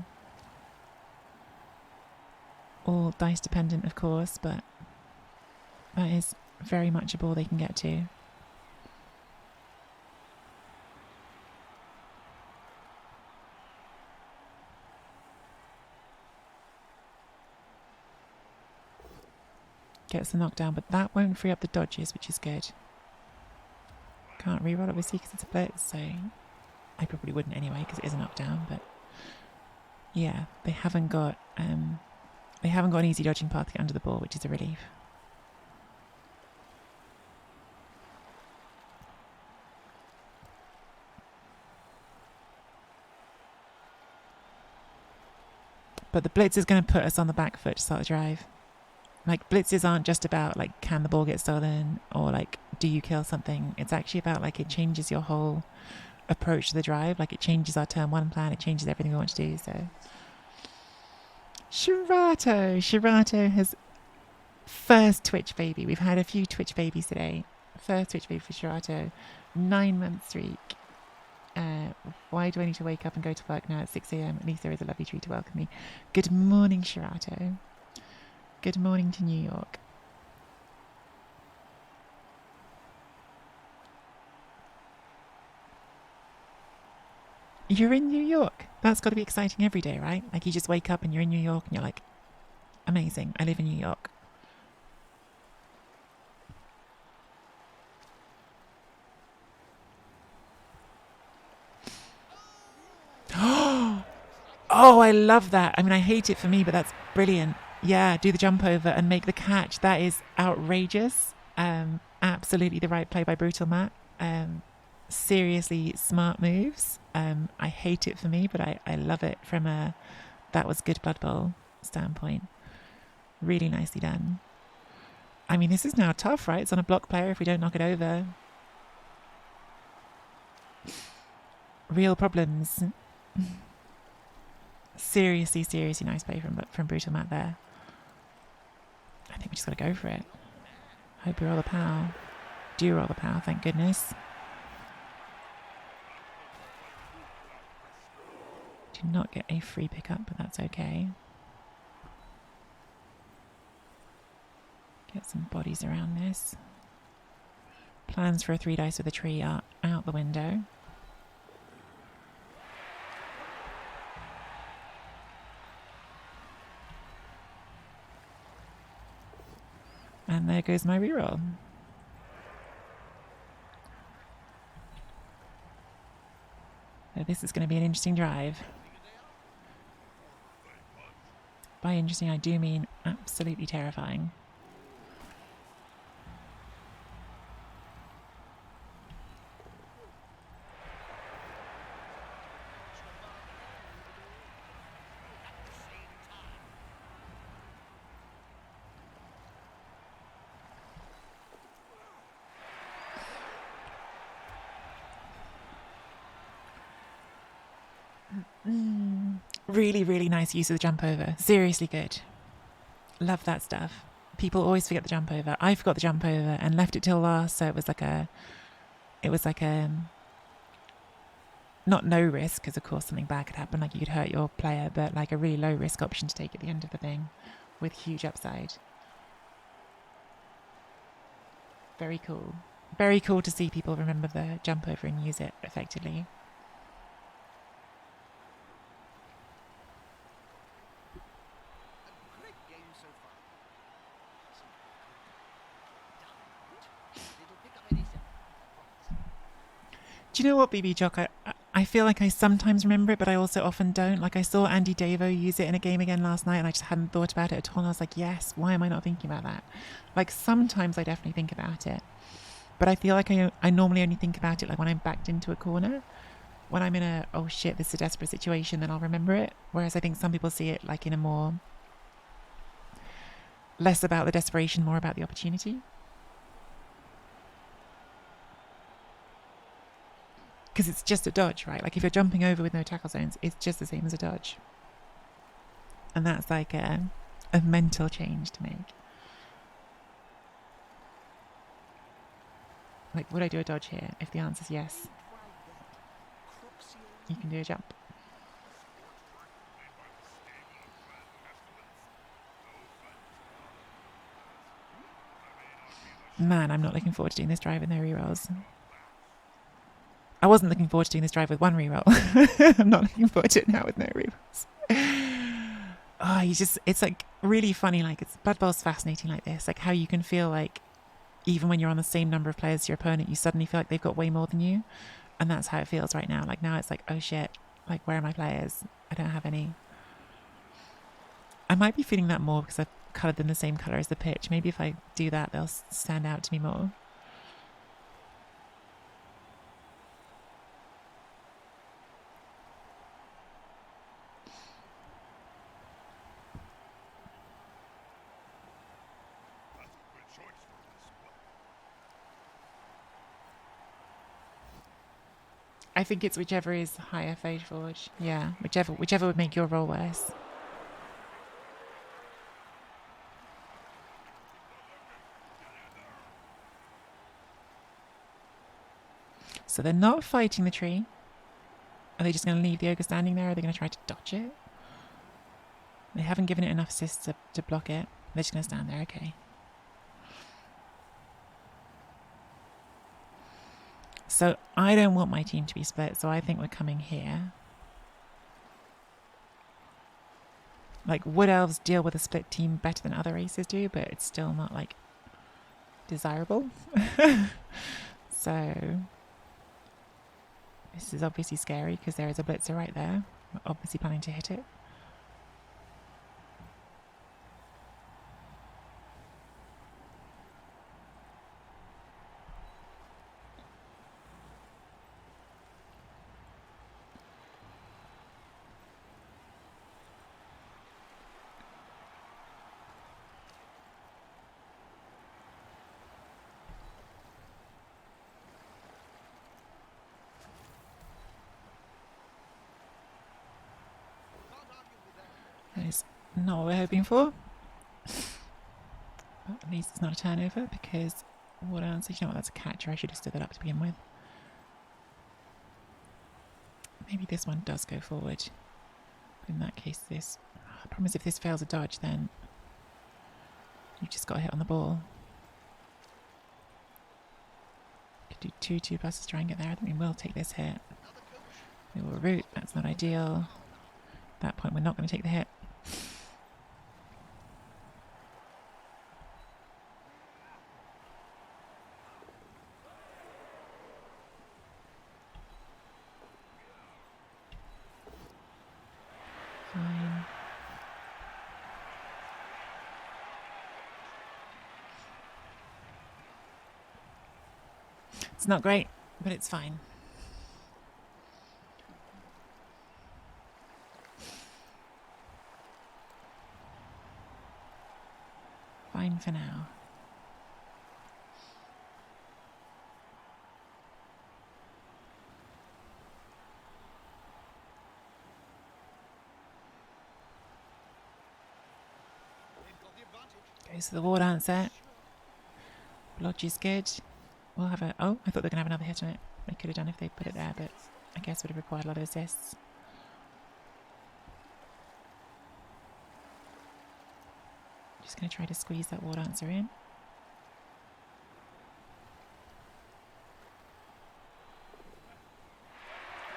All dice dependent, of course, but that is very much a ball they can get to. Gets the knockdown, but that won't free up the dodges, which is good. Can't reroll obviously because it's a blitz, so I probably wouldn't anyway because it is a knockdown. But yeah, they haven't got an easy dodging path to get under the ball, which is a relief. But the blitz is going to put us on the back foot to start the drive. Like, blitzes aren't just about, like, can the ball get stolen or, like, do you kill something? It's actually about, like, it changes your whole approach to the drive. Like, it changes our turn 1 plan. It changes everything we want to do, so. Shirato has first Twitch baby. We've had a few Twitch babies today. First Twitch baby for Shirato. 9-month streak. Why do I need to wake up and go to work now at 6 a.m? At least there is a lovely tree to welcome me. Good morning, Shirato. Good morning to New York. You're in New York. That's got to be exciting every day, right? Like you just wake up and you're in New York and you're like, amazing, I live in New York. Oh, I love that. I mean, I hate it for me, but that's brilliant. Yeah, do the jump over and make the catch. That is outrageous. Absolutely the right play by Brutal Matt. Seriously smart moves. I hate it for me, but I love it from a that was good Blood Bowl standpoint. Really nicely done. I mean, this is now tough, right? It's on a block player if we don't knock it over. Real problems. Seriously nice play from Brutal Matt there. I think we just got to go for it. Hope we roll the pow. Do roll the pow, thank goodness. Do not get a free pickup, but that's okay. Get some bodies around this. Plans for a 3 dice with a tree are out the window. And there goes my reroll. So this is going to be an interesting drive. By interesting, I do mean absolutely terrifying. Really nice use of the jump over. Seriously good. Love that stuff. People always forget the jump over. I forgot the jump over and left it till last, so it was like a not no risk, because of course something bad could happen, like you could hurt your player, but like a really low risk option to take at the end of the thing with huge upside. Very cool. Very cool to see people remember the jump over and use it effectively. Do you know what, BB Jock? I feel like I sometimes remember it, but I also often don't. Like I saw Andy Davo use it in a game again last night and I just hadn't thought about it at all. And I was like, yes, why am I not thinking about that? Like sometimes I definitely think about it. But I feel like I normally only think about it like when I'm backed into a corner. When I'm in a, oh shit, this is a desperate situation, then I'll remember it. Whereas I think some people see it like in a more, less about the desperation, more about the opportunity. Because it's just a dodge, right? Like if you're jumping over with no tackle zones, it's just the same as a dodge. And that's like a mental change to make. Like, would I do a dodge here? If the answer is yes, you can do a jump. Man, I'm not looking forward to doing this drive with no rerolls. I wasn't looking forward to doing this drive with one reroll. I'm not looking forward to it now with no rerolls. Oh, it's like really funny. Like it's Blood Bowl's fascinating like this. Like how you can feel like even when you're on the same number of players as your opponent, you suddenly feel like they've got way more than you. And that's how it feels right now. Like now it's like, oh shit, like where are my players? I don't have any. I might be feeling that more because I've coloured them the same colour as the pitch. Maybe if I do that, they'll stand out to me more. I think it's whichever is higher Phage Forge. Yeah, whichever would make your roll worse. So they're not fighting the tree. Are they just going to leave the ogre standing there? Or are they going to try to dodge it? They haven't given it enough assists to block it. They're just going to stand there, okay. So I don't want my team to be split, so I think we're coming here. Like, wood elves deal with a split team better than other races do, but it's still not, like, desirable. So this is obviously scary because there is a blitzer right there. We're obviously planning to hit it. That is not what we're hoping for. But at least it's not a turnover because what else? You know what? That's a catcher. I should have stood that up to begin with. Maybe this one does go forward. But in that case, this. I promise if this fails a dodge, then you've just got to hit on the ball. Could do 2 2+s to try and get there. I think we will take this hit. We will root. That's not ideal. At that point, we're not going to take the hit. Fine. It's not great, but it's fine. Fine for now. Goes to the war dancer. Blodge is good. We'll have a... Oh, I thought they were going to have another hit on it. They could have done if they put it there, but I guess would have required a lot of assists. Just going to try to squeeze that war dancer in.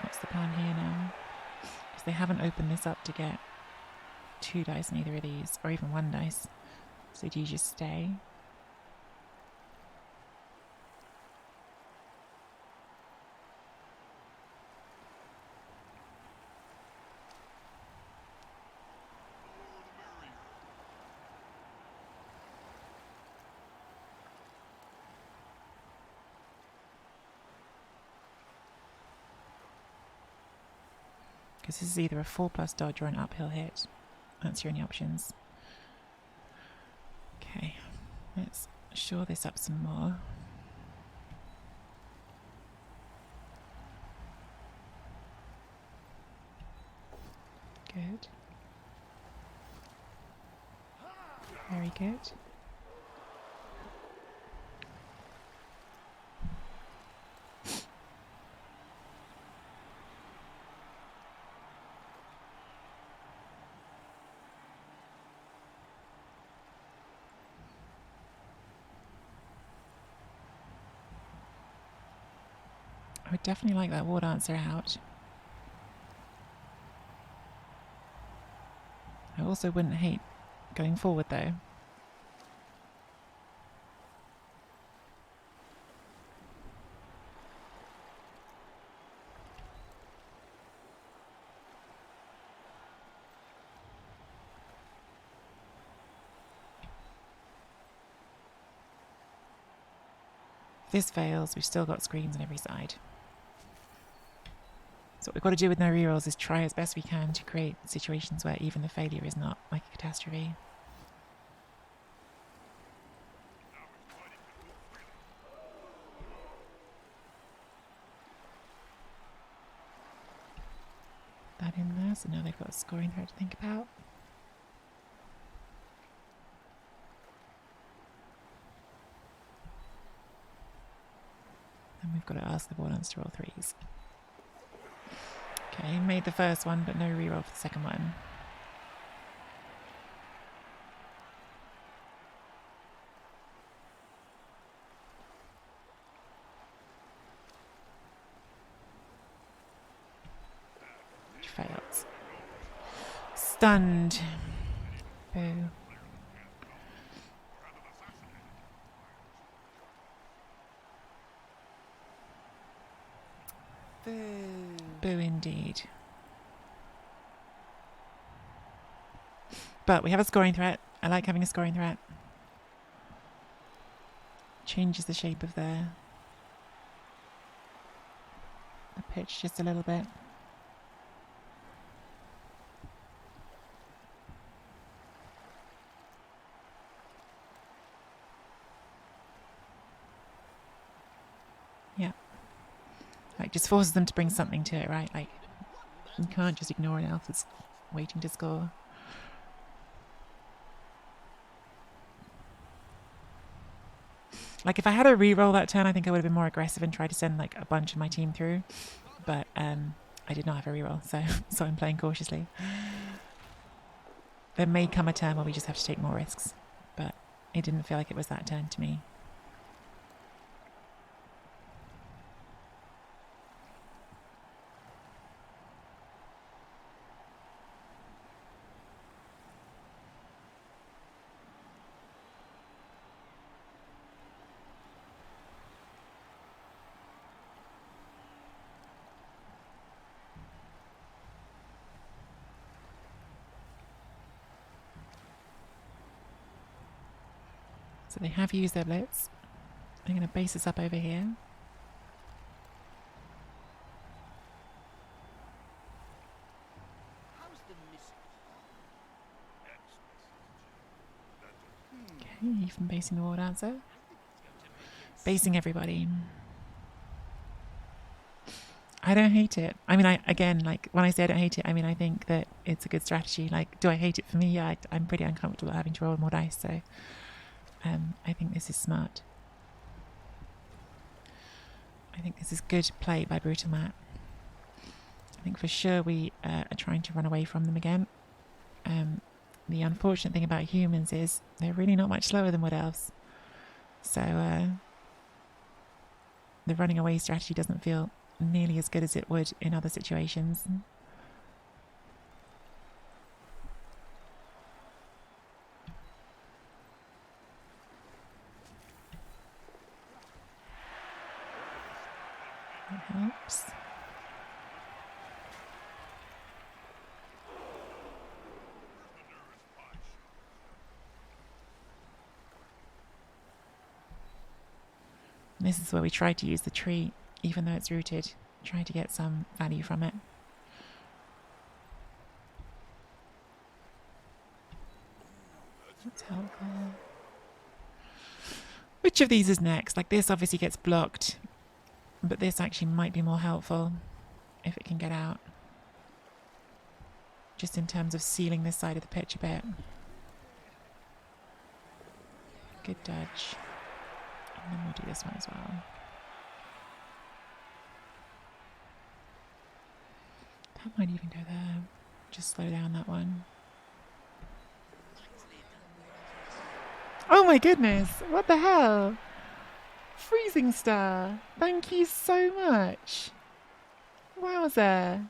What's the plan here now? Because they haven't opened this up to get 2 dice in either of these, or even 1 dice. So do you just stay? Because this is either a 4+ dodge or an uphill hit. That's your only options. Okay, let's shore this up some more. Good. Very good. I would definitely like that war dancer out. I also wouldn't hate going forward though. If this fails, we've still got screens on every side. So what we've got to do with no rerolls is try as best we can to create situations where even the failure is not like a catastrophe. That in there, so now they've got a scoring threat to think about. And we've got to ask the ball to roll 3s. Okay, made the first one, but no reroll for the second one. Fails. Stunned. Boo. Boo. Boo indeed. But we have a scoring threat. I like having a scoring threat. Changes the shape of the pitch just a little bit. Yeah. Like, just forces them to bring something to it, right? Like, you can't just ignore an elf that's waiting to score. Like, if I had a reroll that turn, I think I would have been more aggressive and tried to send like a bunch of my team through. But I did not have a reroll, so I'm playing cautiously. There may come a turn where we just have to take more risks, but it didn't feel like it was that turn to me. So they have used their blitz. They're going to base us up over here. Okay, even basing the wall dancer. Basing everybody. I don't hate it. I mean, again, like when I say I don't hate it, I mean, I think that it's a good strategy. Like, do I hate it for me? Yeah, I'm pretty uncomfortable having to roll more dice. So I think this is smart. I think this is good play by Brutal Matt. I think for sure we are trying to run away from them again. The unfortunate thing about humans is they're really not much slower than wood elves. So the running away strategy doesn't feel nearly as good as it would in other situations. That helps. This is where we try to use the tree, even though it's rooted, try to get some value from it. That's helpful. Which of these is next? Like, this obviously gets blocked, but this actually might be more helpful if it can get out. Just in terms of sealing this side of the pitch a bit. Good dodge. And then we'll do this one as well. That might even go there. Just slow down that one. Oh my goodness! What the hell? Freezing Star! Thank you so much! Wowza!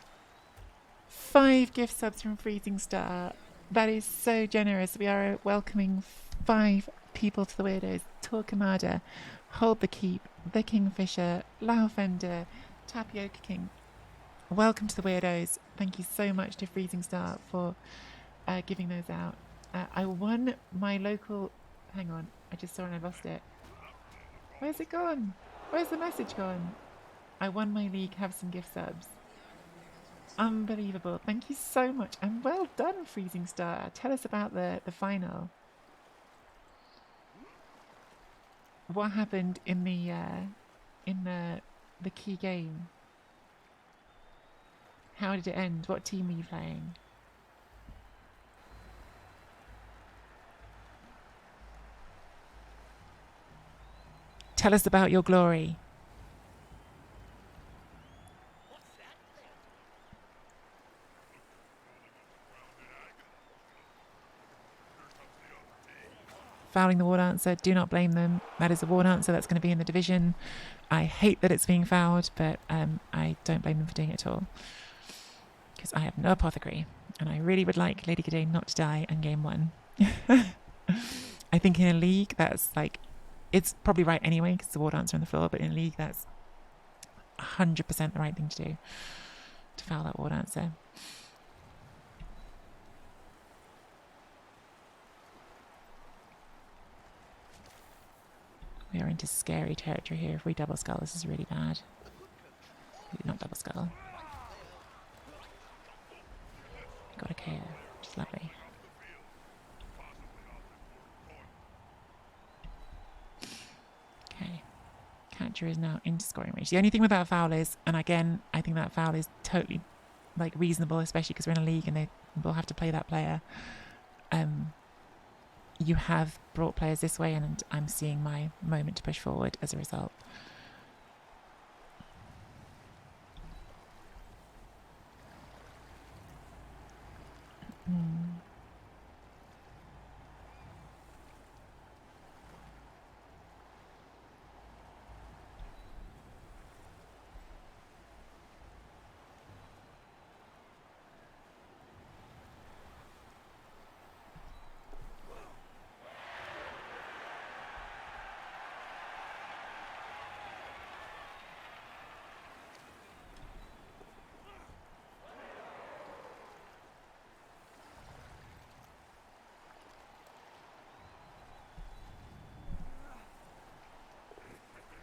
5 gift subs from Freezing Star. That is so generous. We are welcoming 5 people to the Weirdos. Torquemada, Hold the Keep, The Kingfisher, Laufender, Tapioca King. Welcome to the Weirdos. Thank you so much to Freezing Star for giving those out. I won my local... Hang on, I just saw and I lost it. Where's it gone? Where's the message gone? I won my league, have some gift subs. Unbelievable. Thank you so much. And well done, Freezing Star. Tell us about the final. What happened in the key game? How did it end? What team were you playing? Tell us about your glory. fouling the War Dancer, do not blame them. That is a War Dancer that's going to be in the division. I hate that it's being fouled, but I don't blame them for doing it at all. Because I have no apothecary, and I really would like Lady G'day not to die in game 1. I think in a league, that's like, it's probably right anyway, because the War Dancer on the floor, but in a league, that's 100% the right thing to do, to foul that War Dancer. We are into scary territory here. If we double skull, this is really bad. Not double skull. Got a KO, which is lovely. Okay. Catcher is now into scoring range. The only thing with that foul is, and again, I think that foul is totally like reasonable, especially because we're in a league and they will have to play that player. You have brought players this way, and I'm seeing my moment to push forward as a result.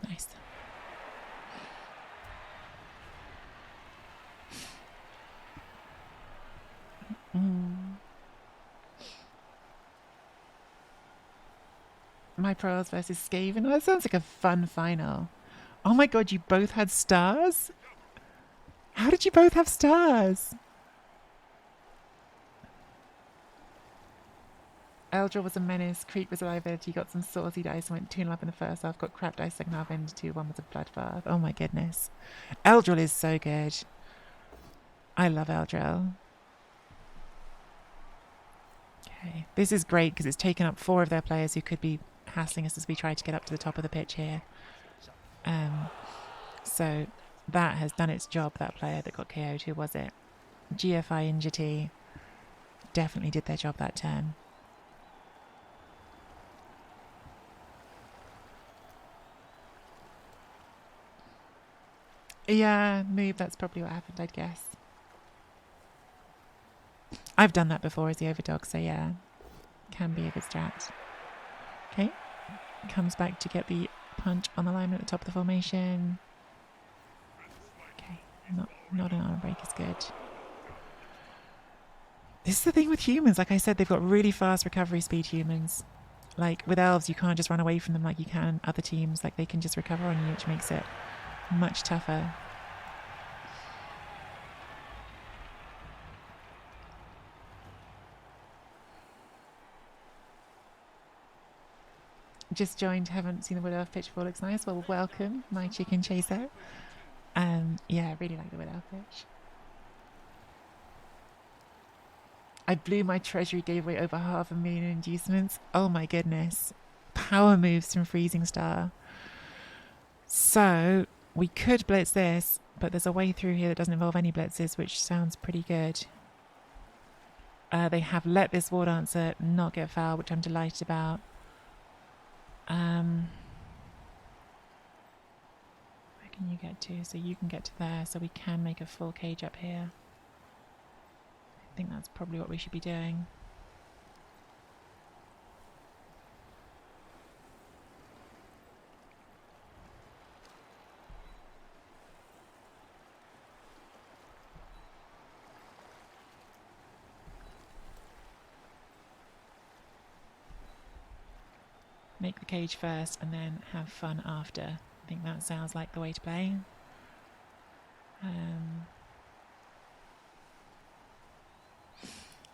Nice. My Pros versus Skaven. Oh, that sounds like a fun final. Oh my god, you both had stars? How did you both have stars? Eldril was a menace, Creek was a liability, got some saucy dice, went 2-0 up in the first half, got crap dice second half, ended 2-1 was a bloodbath. Oh my goodness. Eldril is so good. I love Eldril. Okay, this is great because it's taken up 4 of their players who could be hassling us as we try to get up to the top of the pitch here. So that has done its job, that player that got KO'd. Who was it? GFI Injity definitely did their job that turn. Yeah, move, that's probably what happened, I'd guess. I've done that before as the overdog, so yeah, can be a good strat. Okay, comes back to get the punch on the line at the top of the formation. Okay, not an armor break is good. This is the thing with humans, like I said, they've got really fast recovery speed, humans. Like with elves, you can't just run away from them like you can other teams, like they can just recover on you, which makes it much tougher. Just joined, haven't seen the Wood Elf pitch before, looks nice. Well, welcome, my chicken chaser. Yeah, I really like the Wood Elf pitch. I blew my treasury, gave away over 500,000 inducements. Oh my goodness. Power moves from Freezing Star. So we could blitz this, but there's a way through here that doesn't involve any blitzes, which sounds pretty good. They have let this War Dancer not get foul, which I'm delighted about. Where can you get to? So you can get to there, so we can make a full cage up here. I think that's probably what we should be doing. Make the cage first and then have fun after. I think that sounds like the way to play.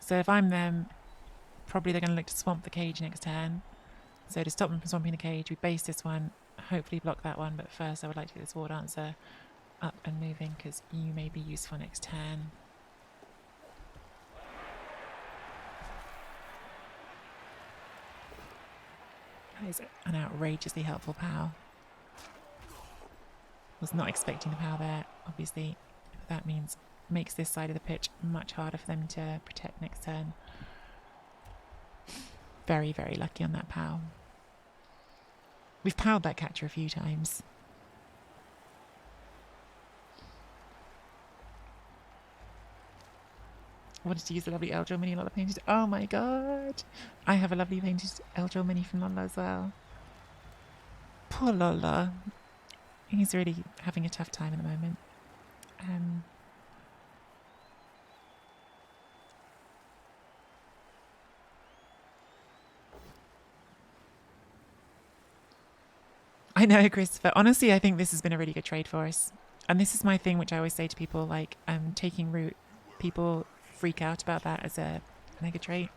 So if I'm them, probably they're going to look to swamp the cage next turn. So to stop them from swamping the cage, we base this one, hopefully block that one, but first I would like to get this War Dancer up and moving because you may be useful next turn. That is an outrageously helpful POW. Was not expecting the POW there, obviously. That means makes this side of the pitch much harder for them to protect next turn. Very, very lucky on that POW. We've POW'd that catcher a few times. Wanted to use a lovely Eldril mini Lola painted. Oh my god! I have a lovely painted Eldril mini from Lola as well. Poor Lola. He's really having a tough time at the moment. I know, Christopher. Honestly, I think this has been a really good trade for us. And this is my thing, which I always say to people, like, taking root. People freak out about that as a mega trait.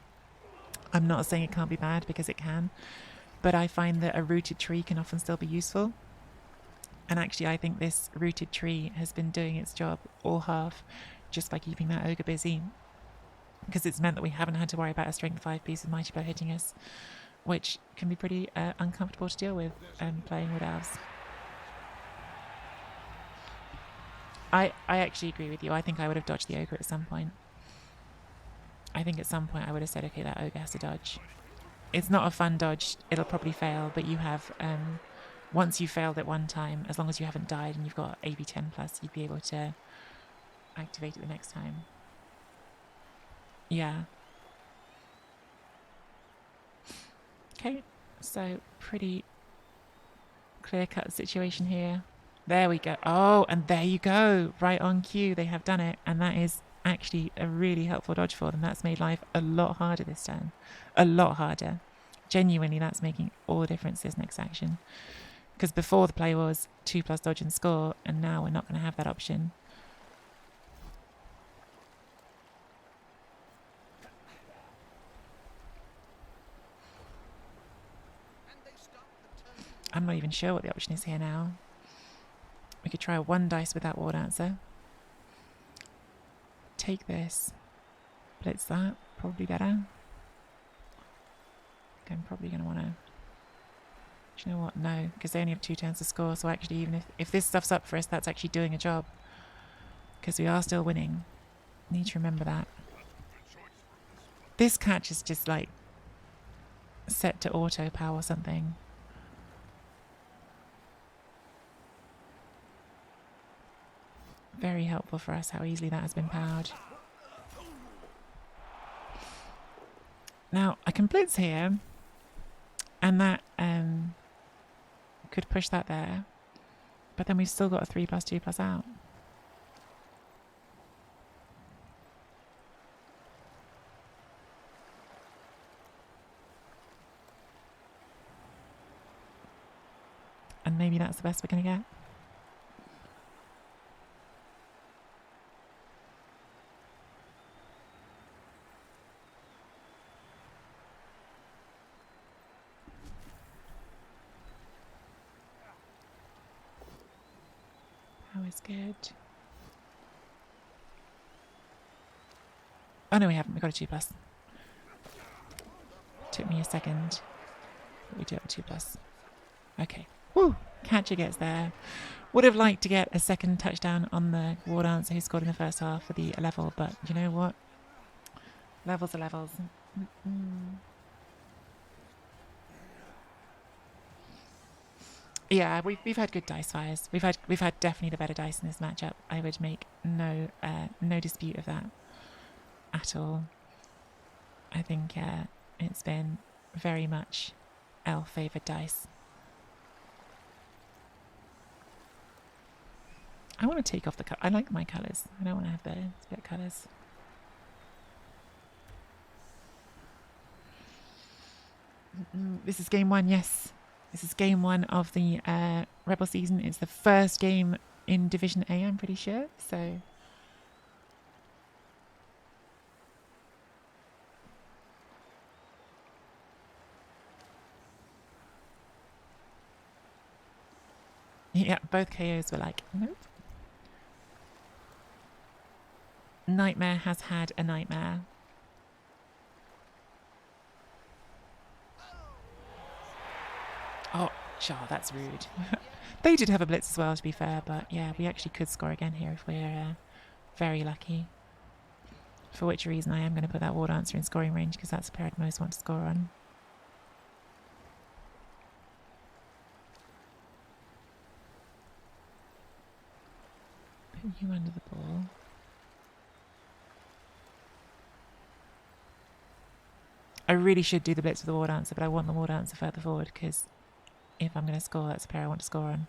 I'm not saying it can't be bad, because it can. But I find that a rooted tree can often still be useful. And actually, I think this rooted tree has been doing its job all half, just by keeping that ogre busy. Because it's meant that we haven't had to worry about a strength 5 piece with Mighty Bow hitting us, which can be pretty uncomfortable to deal with playing with elves. I actually agree with you. I think I would have dodged the ogre at some point. I think at some point I would have said, okay, that ogre has to dodge. It's not a fun dodge. It'll probably fail, but you have, once you've failed it one time, as long as you haven't died and you've got AB 10 plus, you'd be able to activate it the next time. Yeah. Okay, so pretty clear-cut situation here. There we go. Oh, and there you go. Right on cue, they have done it. And that is actually a really helpful dodge for them. That's made life a lot harder this turn. A lot harder. Genuinely, that's making all the difference this next action. Because before the play was 2+ dodge and score, and now we're not going to have that option. I'm not even sure what the option is here now. We could try 1 dice with that war dancer. Take this. Blitz that. Probably better. I'm probably going to want to... Do you know what? No, because they only have 2 turns to score. So actually, even if this stuff's up for us, that's actually doing a job. Because we are still winning. Need to remember that. This catch is just like set to auto power or something. Very helpful for us how easily that has been powered. Now I can blitz here, and that could push that there, but then we've still got a 3+2+ out. And maybe that's the best we're going to get. Is good. Oh no, we haven't. We got a 2+. Took me a second, but we do have a 2+. Okay. Woo! Catcher gets there. Would have liked to get a second touchdown on the war dancer who scored in the first half for the level, but you know what? Levels are levels. Yeah, we've had good dice fires. We've had definitely the better dice in this matchup. I would make no dispute of that at all. I think it's been very much elf favoured dice. I want to take off the I like my colours. I don't want to have the split colours. This is game 1, yes. This is game 1 of the ReBBL season. It's the first game in Division A, I'm pretty sure. So yeah, both KOs were like, nope. Nightmare has had a nightmare. Oh, sure, that's rude. They did have a blitz as well, to be fair, but yeah, we actually could score again here if we're very lucky. For which reason I am going to put that War Dancer in scoring range because that's the pair I'd most want to score on. Put you under the ball. I really should do the blitz with the War Dancer, but I want the War Dancer further forward because if I'm going to score, that's the pair I want to score on.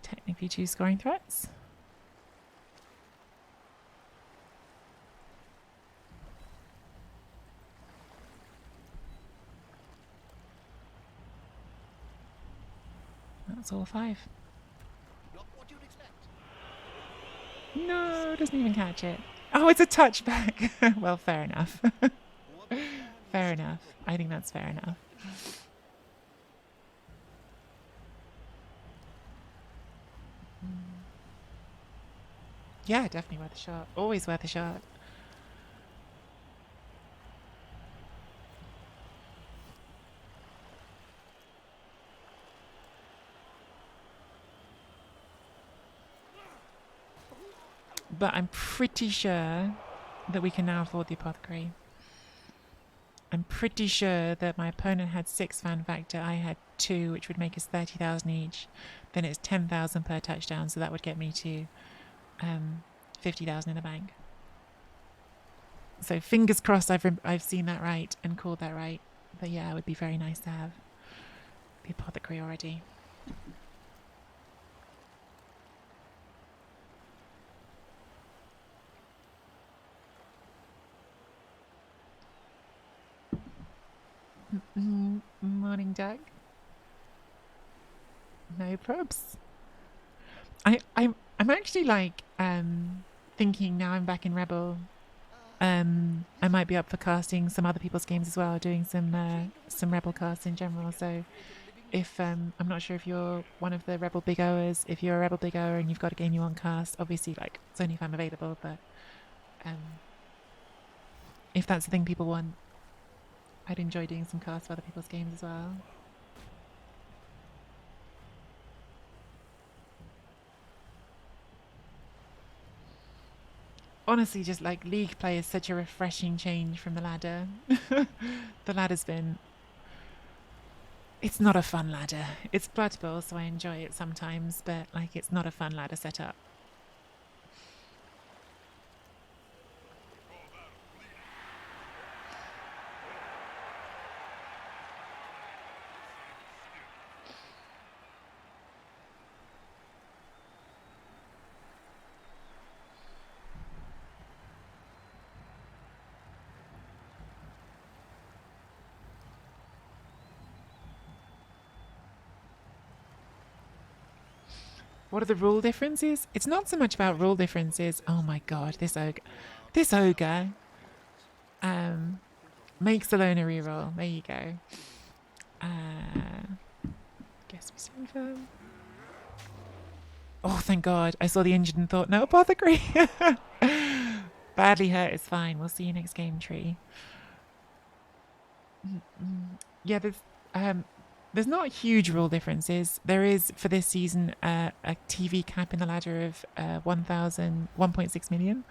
Technically 2 scoring threats. That's all 5. Not what you'd expect. No, doesn't even catch it. Oh, it's a touchback. Well, fair enough. Fair enough. I think that's fair enough. Yeah, definitely worth a shot. Always worth a shot. But I'm pretty sure that we can now afford the apothecary. I'm pretty sure that my opponent had 6 fan factor. I had 2, which would make us 30,000 each. Then it's 10,000 per touchdown, so that would get me to 50,000 in the bank. So fingers crossed I've seen that right and called that right. But yeah, it would be very nice to have the apothecary already. Morning, Doug. No probs. I'm actually like thinking now I'm back in ReBBL. I might be up for casting some other people's games as well, doing some ReBBL casts in general. So if I'm not sure if you're one of the ReBBL Big Oers, if you're a ReBBL Big Oer and you've got a game you want cast, obviously like it's only if I'm available, but if that's the thing people want, I'd enjoy doing some casts for other people's games as well. Honestly, just like League play is such a refreshing change from the ladder. The ladder's been... It's not a fun ladder. It's Blood Bowl, so I enjoy it sometimes, but like it's not a fun ladder setup. What are the rule differences? It's not so much about rule differences. Oh my god, this ogre makes the loner reroll. There you go. Guess we save him. Oh, thank god. I saw the injured and thought, no apothecary. Badly hurt is fine. We'll see you next game, Tree. Yeah, there's not huge rule differences. There is, for this season, a TV cap in the ladder of 1.6 million.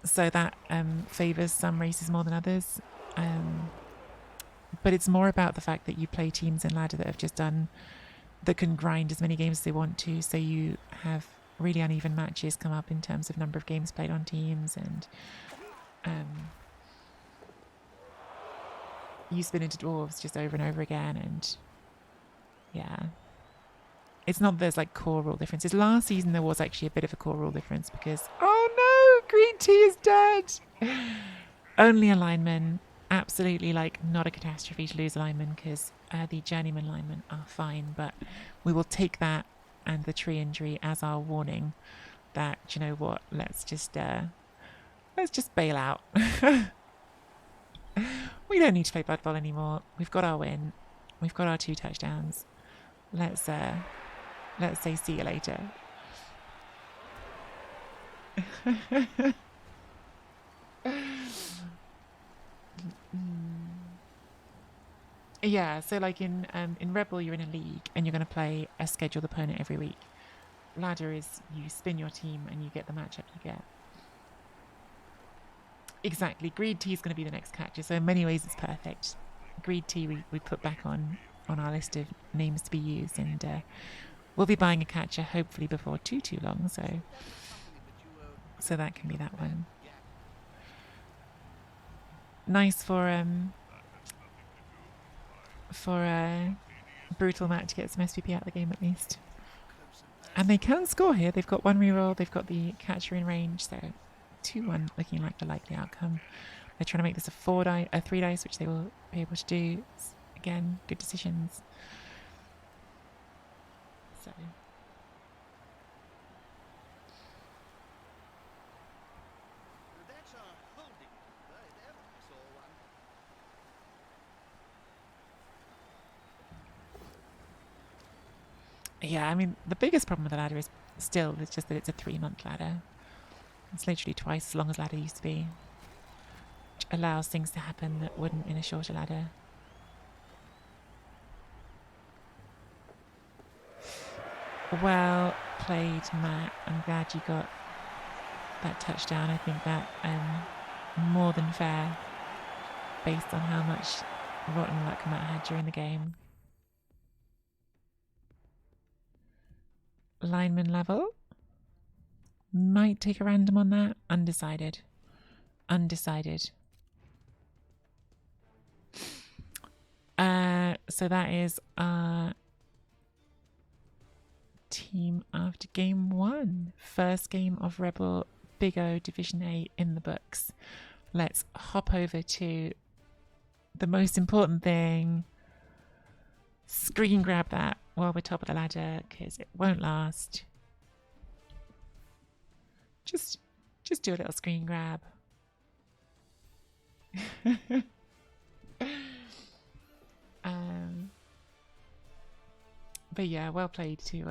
So that favours some races more than others. But it's more about the fact that you play teams in ladder that have just done... that can grind as many games as they want to. So you have really uneven matches come up in terms of number of games played on teams, and you spin into dwarves just over and over again, and yeah, it's not that there's like core rule differences. Last season there was actually a bit of a core rule difference because oh no, green tea is dead. Only a lineman, absolutely like not a catastrophe to lose a lineman because the journeyman linemen are fine, but we will take that and the tree injury as our warning that, you know what, let's just bail out. We don't need to play Blood Bowl anymore. We've got our win. We've got our 2 touchdowns. Let's let's say see you later. Yeah, so like in ReBBL you're in a league and you're going to play a scheduled opponent every week. Ladder is you spin your team and you get the matchup you get. Exactly. Greed Tea is going to be the next catcher, so in many ways it's perfect. Greed Tea we put back on our list of names to be used, and we'll be buying a catcher hopefully before too long, so that can be that one. Nice for Brutal Matt to get some SPP out of the game at least. And they can score here. They've got 1 reroll, they've got the catcher in range, so 2-1 looking like the likely outcome. They're trying to make this a 3 dice, which they will be able to do. Again, good decisions. So That's a holding. If ever I saw one. yeah, I mean the biggest problem with the ladder is still it's just that it's a 3-month ladder. It's literally twice as long as ladder used to be, which allows things to happen that wouldn't in a shorter ladder. Well played, Matt. I'm glad you got that touchdown. I think that more than fair based on how much rotten luck Matt had during the game. Lineman level. Might take a random on that. Undecided. So that is our team after game 1. First game of ReBBL Big O Division A in the books. Let's hop over to the most important thing. Screen grab that while we're top of the ladder because it won't last. Just do a little screen grab. But yeah, well played to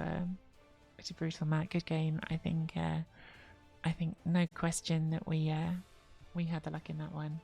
Brutal Matt. Good game. I think no question that we had the luck in that one.